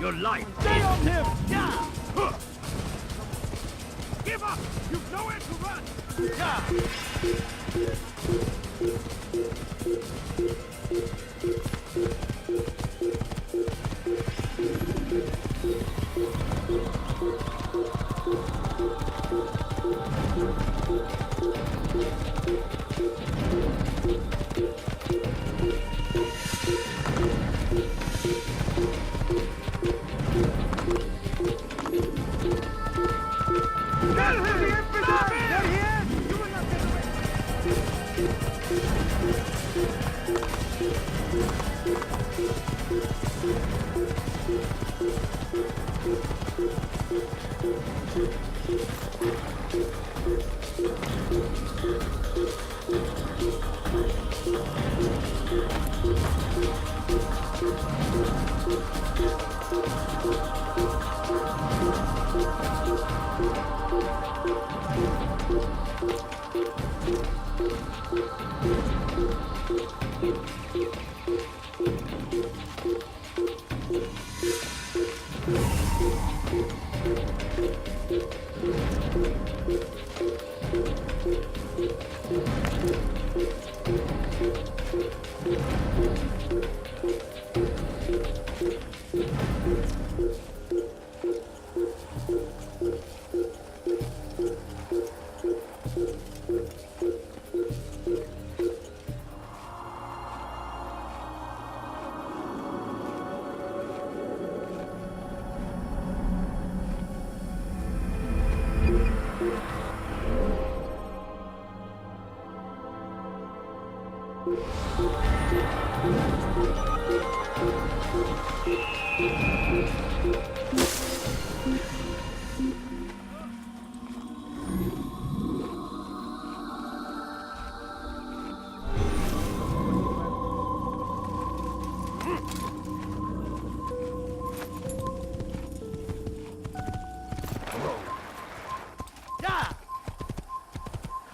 Your life. Stay on him! Yeah! Give up! You've nowhere to run! Yeah!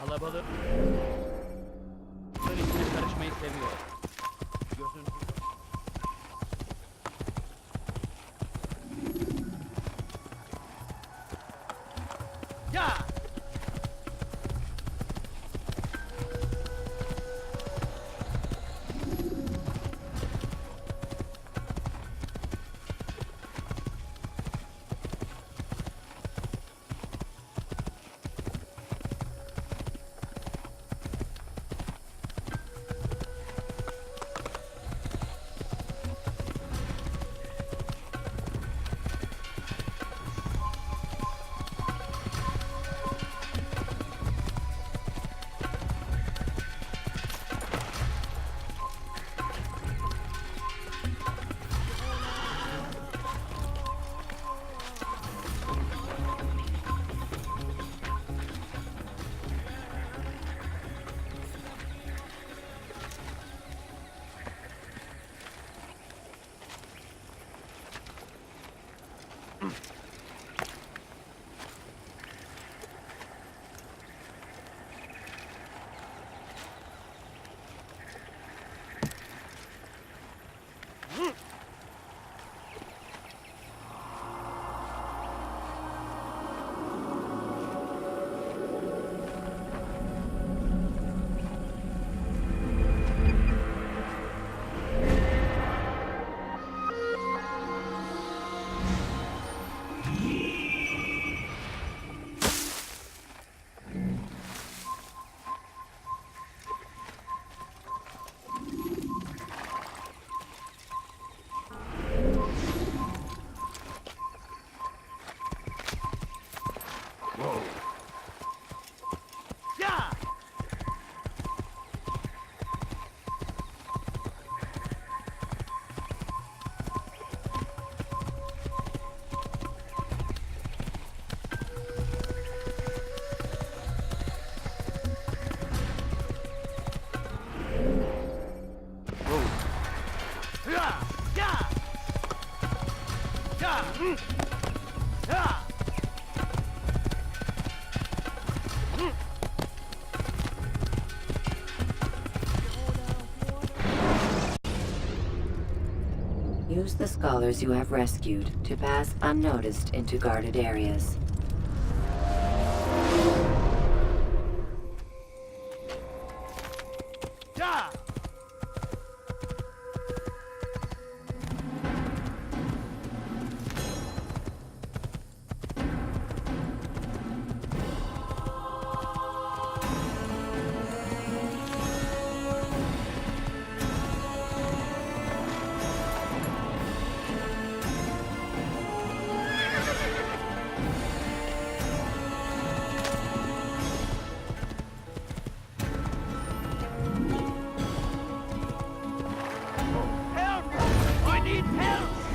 Kalabalık. Bunların içine karışmayı seviyor. Gözün... Yeah! Use the scholars you have rescued to pass unnoticed into guarded areas. Yeah!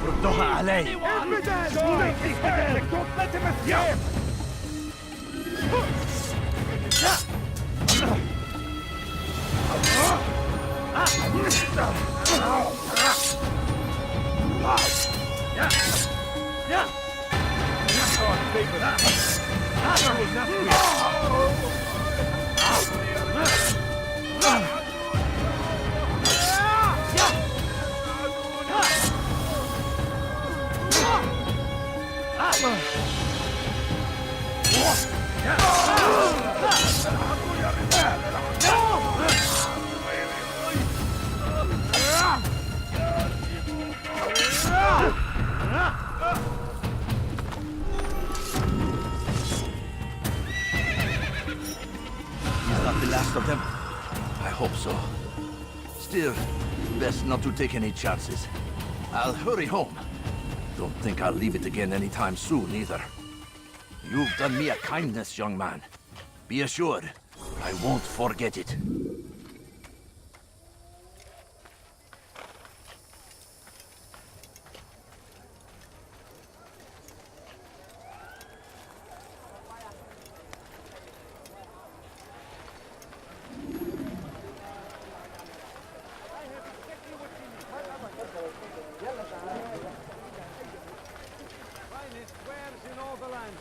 ردوها علي. Not the last of them? I hope so. Still, best not to take any chances. I'll hurry home. Don't think I'll leave it again anytime soon, either. You've done me a kindness, young man. Be assured, I won't forget it. Finest wares in all the land.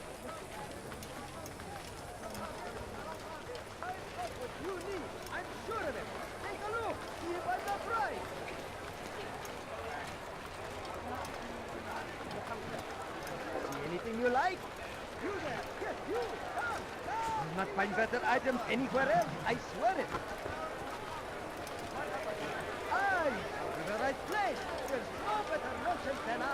I've got what you need. I'm sure of it. Take a look. See if I'm not right. See anything you like? You there. Yes, you. Come, come. You'll not find better items anywhere else. I swear it. Aye, to the right place. There's no better merchant than I.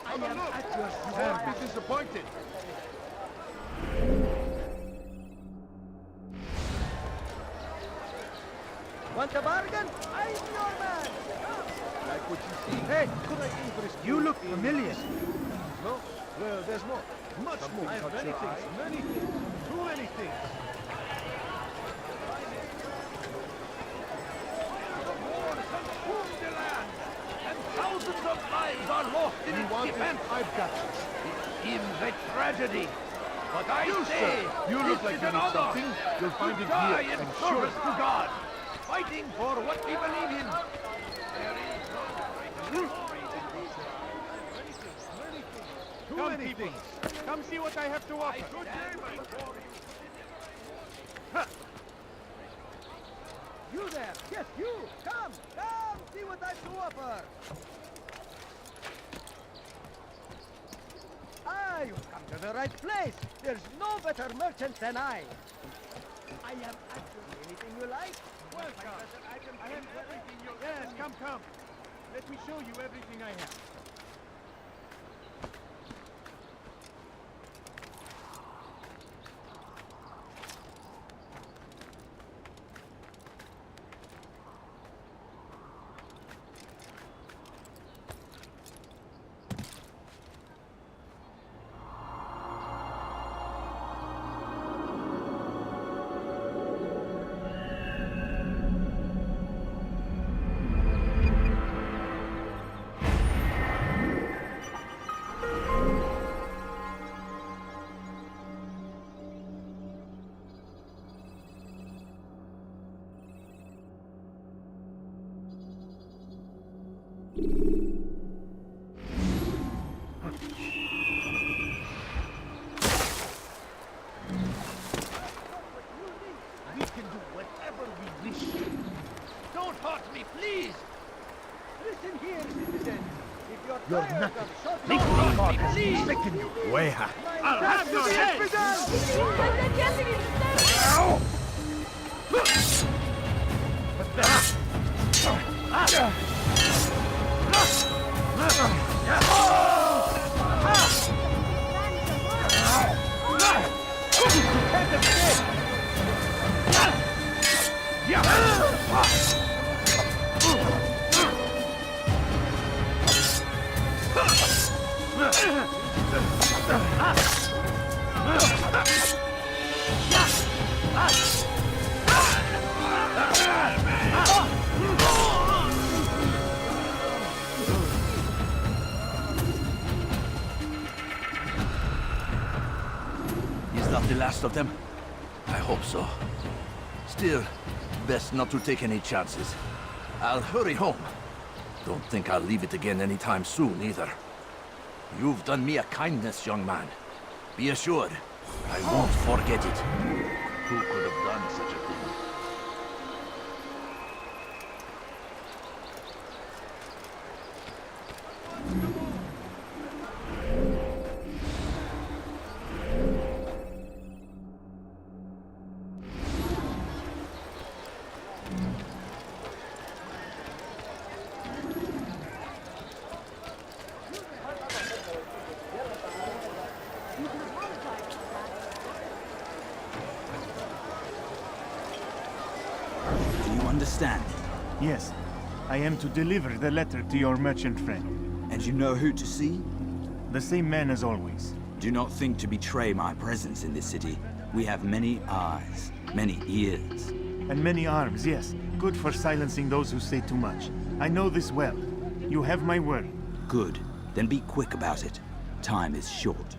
I am at your service. Be disappointed. Want a bargain? I'm your man. Like what you see. Hey, could I interest You look familiar. No? Well, there's more. Much more. I have many things. Many things. Too many things. The war consumed the land, and thousands of lives are lost in its defense. I've got you. It seems a tragedy, but I You, say sir, you look this like is you an need honor something. You'll to find it die here, in I'm sure. service to God, fighting for what we believe in. There is no Too many things. Come see what I have to offer. You there! Yes, you! Come! Come! See what I have to offer! Ah, you've come to the right place! There's no better merchant than I! I am actually anything you like? Welcome! I have everything you... Yes, come, come! Let me show you everything I have. You're nothing. Nicholas Mark has mistaken you. Weha. I'll have your head! Is that the last of them? I hope so. Still, best not to take any chances. I'll hurry home. Don't think I'll leave it again anytime soon, either. You've done me a kindness, young man. Be assured, I won't forget it. Who could have done such a thing? Do you understand? Yes. I am to deliver the letter to your merchant friend. And you know who to see? The same man as always. Do not think to betray my presence in this city. We have many eyes, many ears. And many arms, yes. Good for silencing those who say too much. I know this well. You have my word. Good. Then be quick about it. Time is short.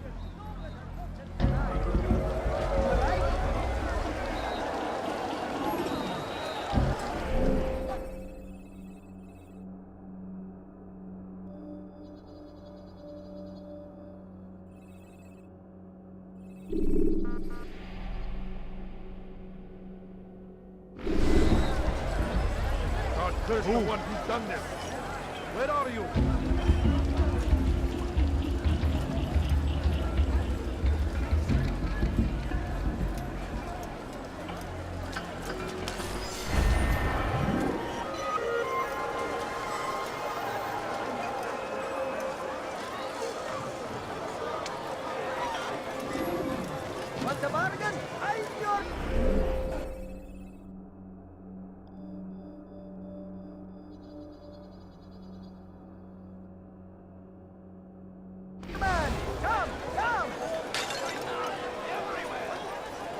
God curse the one who's done this. Where are you? Want a bargain? I'm your...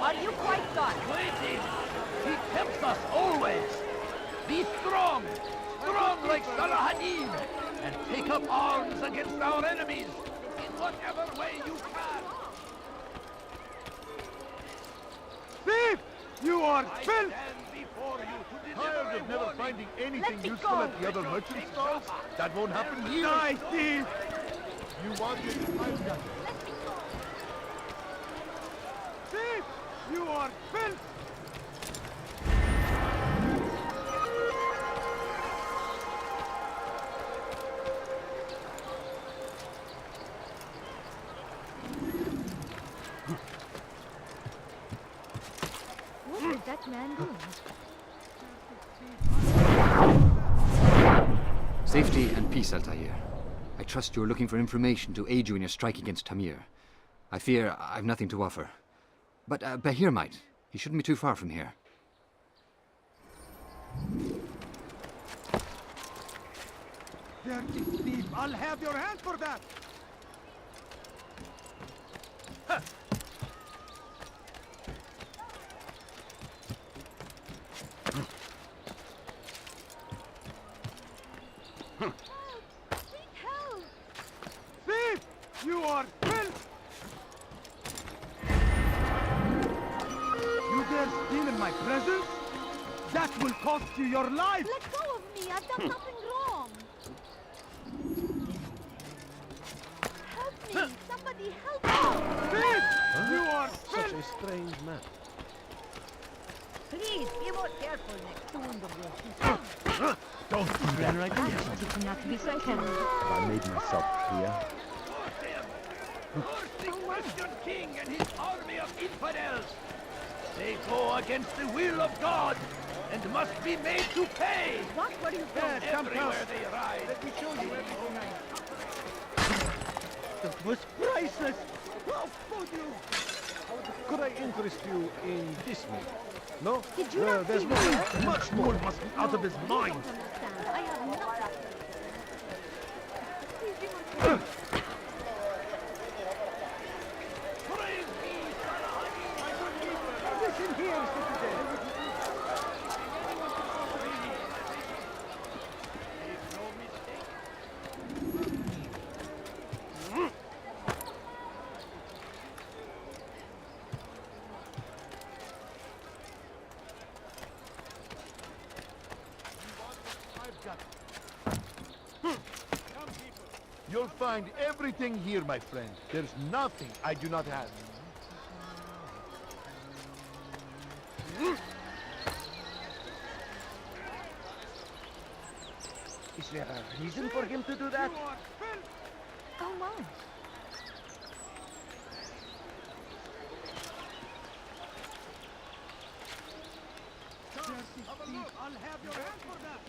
Are you quite done? Waiting. He tempts us always. Be strong. Strong like Salahanin. And take up arms against our enemies. In whatever way you can. Thief! You are filth! Before you to Tired of never finding anything useful at the other merchant stalls? That won't happen here. Die, thief! You want it? I've got it. Thief! You are filth! What is that man doing? Safety and peace, Altair. I trust you're looking for information to aid you in your strike against Tamir. I fear I've nothing to offer. But Bahir might. He shouldn't be too far from here. Dirty thief! I'll have your hand for that! Thief! You are filth! You dare steal in my presence? That will cost you your life! Let go of me! I've done nothing wrong! Help me! Somebody help me! Thief! You are Such filth! a strange man. Please, be more careful next time. Don't do that right here. It cannot be second. Have I made myself clear? The Christian king and his army of infidels! They go against the will of God and must be made to pay! What were you doing? Everywhere they ride! Let me show you everything That was priceless! How could you? Could I interest you in this man? No? Did you not there's see more. me? Much more must be out of his mind. I have nothing. Listen here, citizen. You'll find everything here, my friend. There's nothing I do not have. Is there a reason for him to do that? Go on. I'll have your hand for that.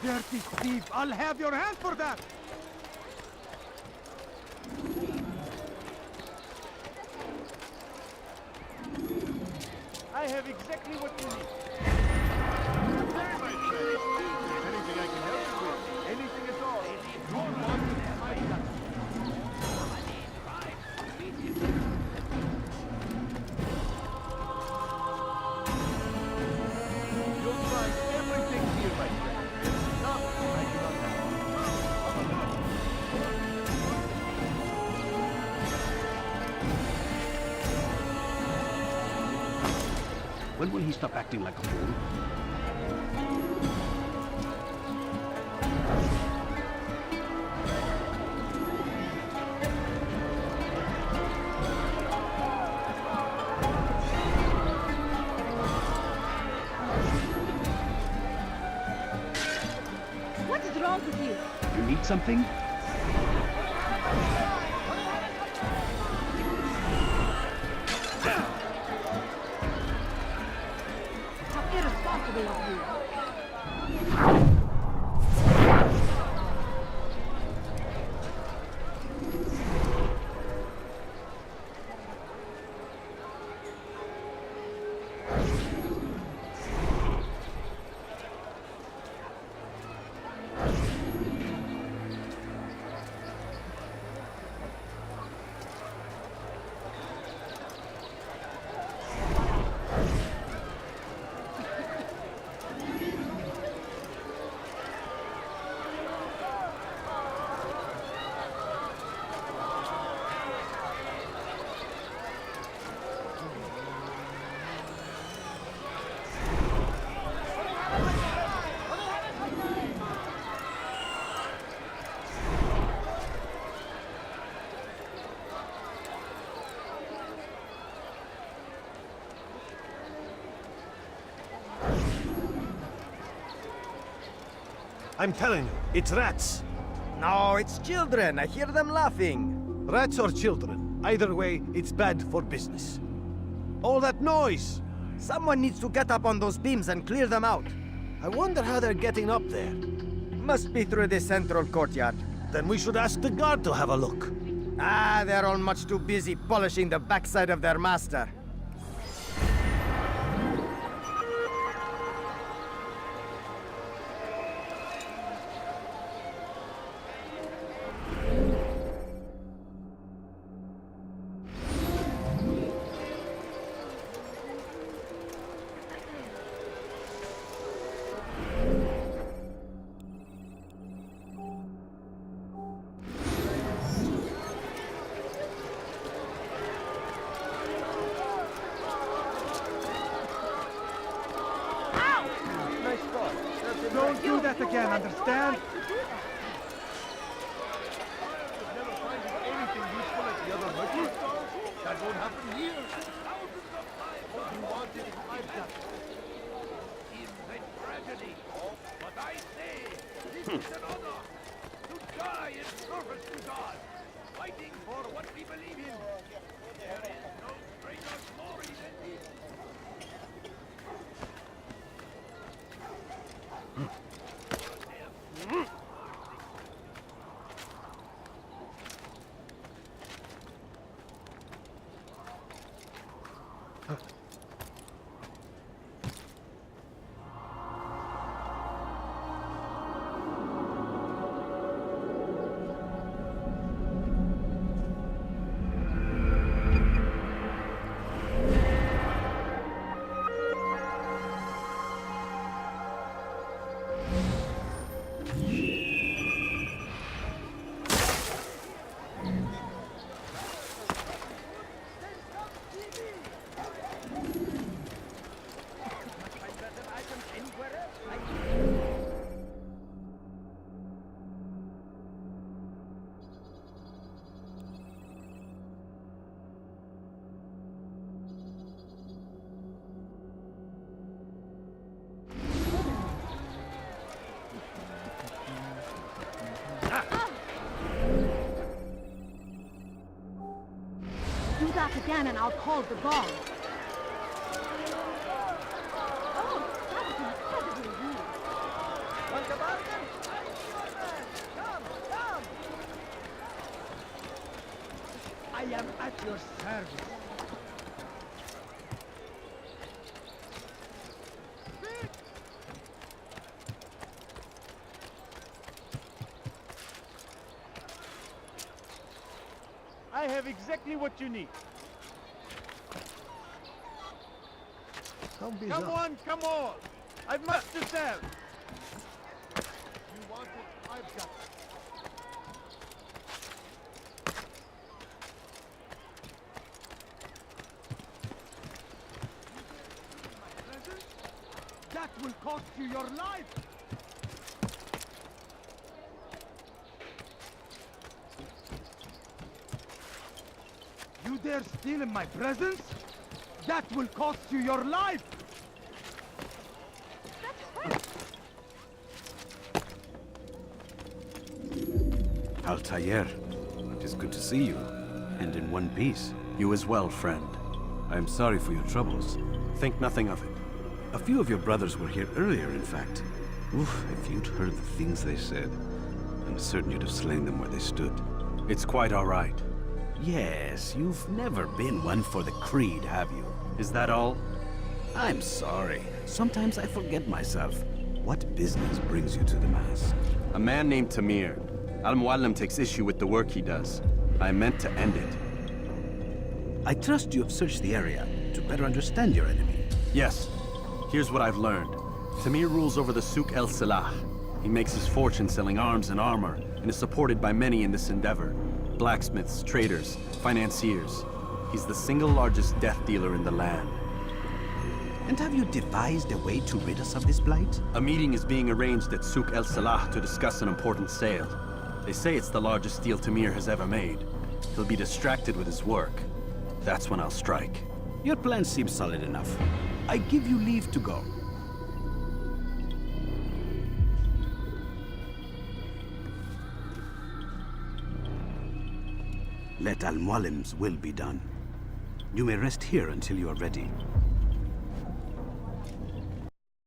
Dirty thief! I'll have your hand for that! I have exactly what you need. Very much, sir. Anything I can help you with? Anything at all? You want my gun. You'll find everything here, my friend. Nothing I do not have. When will he stop acting like a fool? What is wrong with you? You need something? How irresponsible of you. I'm telling you, it's rats. No, it's children. I hear them laughing. Rats or children. Either way, it's bad for business. All that noise! Someone needs to get up on those beams and clear them out. I wonder how they're getting up there. Must be through the central courtyard. Then we should ask the guard to have a look. Ah, they're all much too busy polishing the backside of their master. Don't do that again, understand? That won't happen here. You wanted, I've got it. Invent tragedy. But I say, this is an honor. To die in service to God. Fighting for what we believe in. There is no greater glory than this. Do that again and I'll call the guard. I am at your service. I have exactly what you need. Come on, come on! I've much to sell. You want it? I've got it. That will cost you your life! You dare steal in my presence? That will cost you your life! Altair, it is good to see you, and in one piece. You as well, friend. I am sorry for your troubles. Think nothing of it. A few of your brothers were here earlier, in fact. Oof, if you'd heard the things they said, I'm certain you'd have slain them where they stood. It's quite all right. Yes, you've never been one for the creed, have you? Is that all? I'm sorry. Sometimes I forget myself. What business brings you to the Mass? A man named Tamir. Al-Mualim takes issue with the work he does. I meant to end it. I trust you have searched the area to better understand your enemy. Yes. Here's what I've learned. Tamir rules over the Souk El Salah. He makes his fortune selling arms and armor, and is supported by many in this endeavor. Blacksmiths, traders, financiers. He's the single largest death dealer in the land. And have you devised a way to rid us of this blight? A meeting is being arranged at Souk El Salah to discuss an important sale. They say it's the largest deal Tamir has ever made. He'll be distracted with his work. That's when I'll strike. Your plan seems solid enough. I give you leave to go. let Al-Mualim's will be done. You may rest here until you are ready.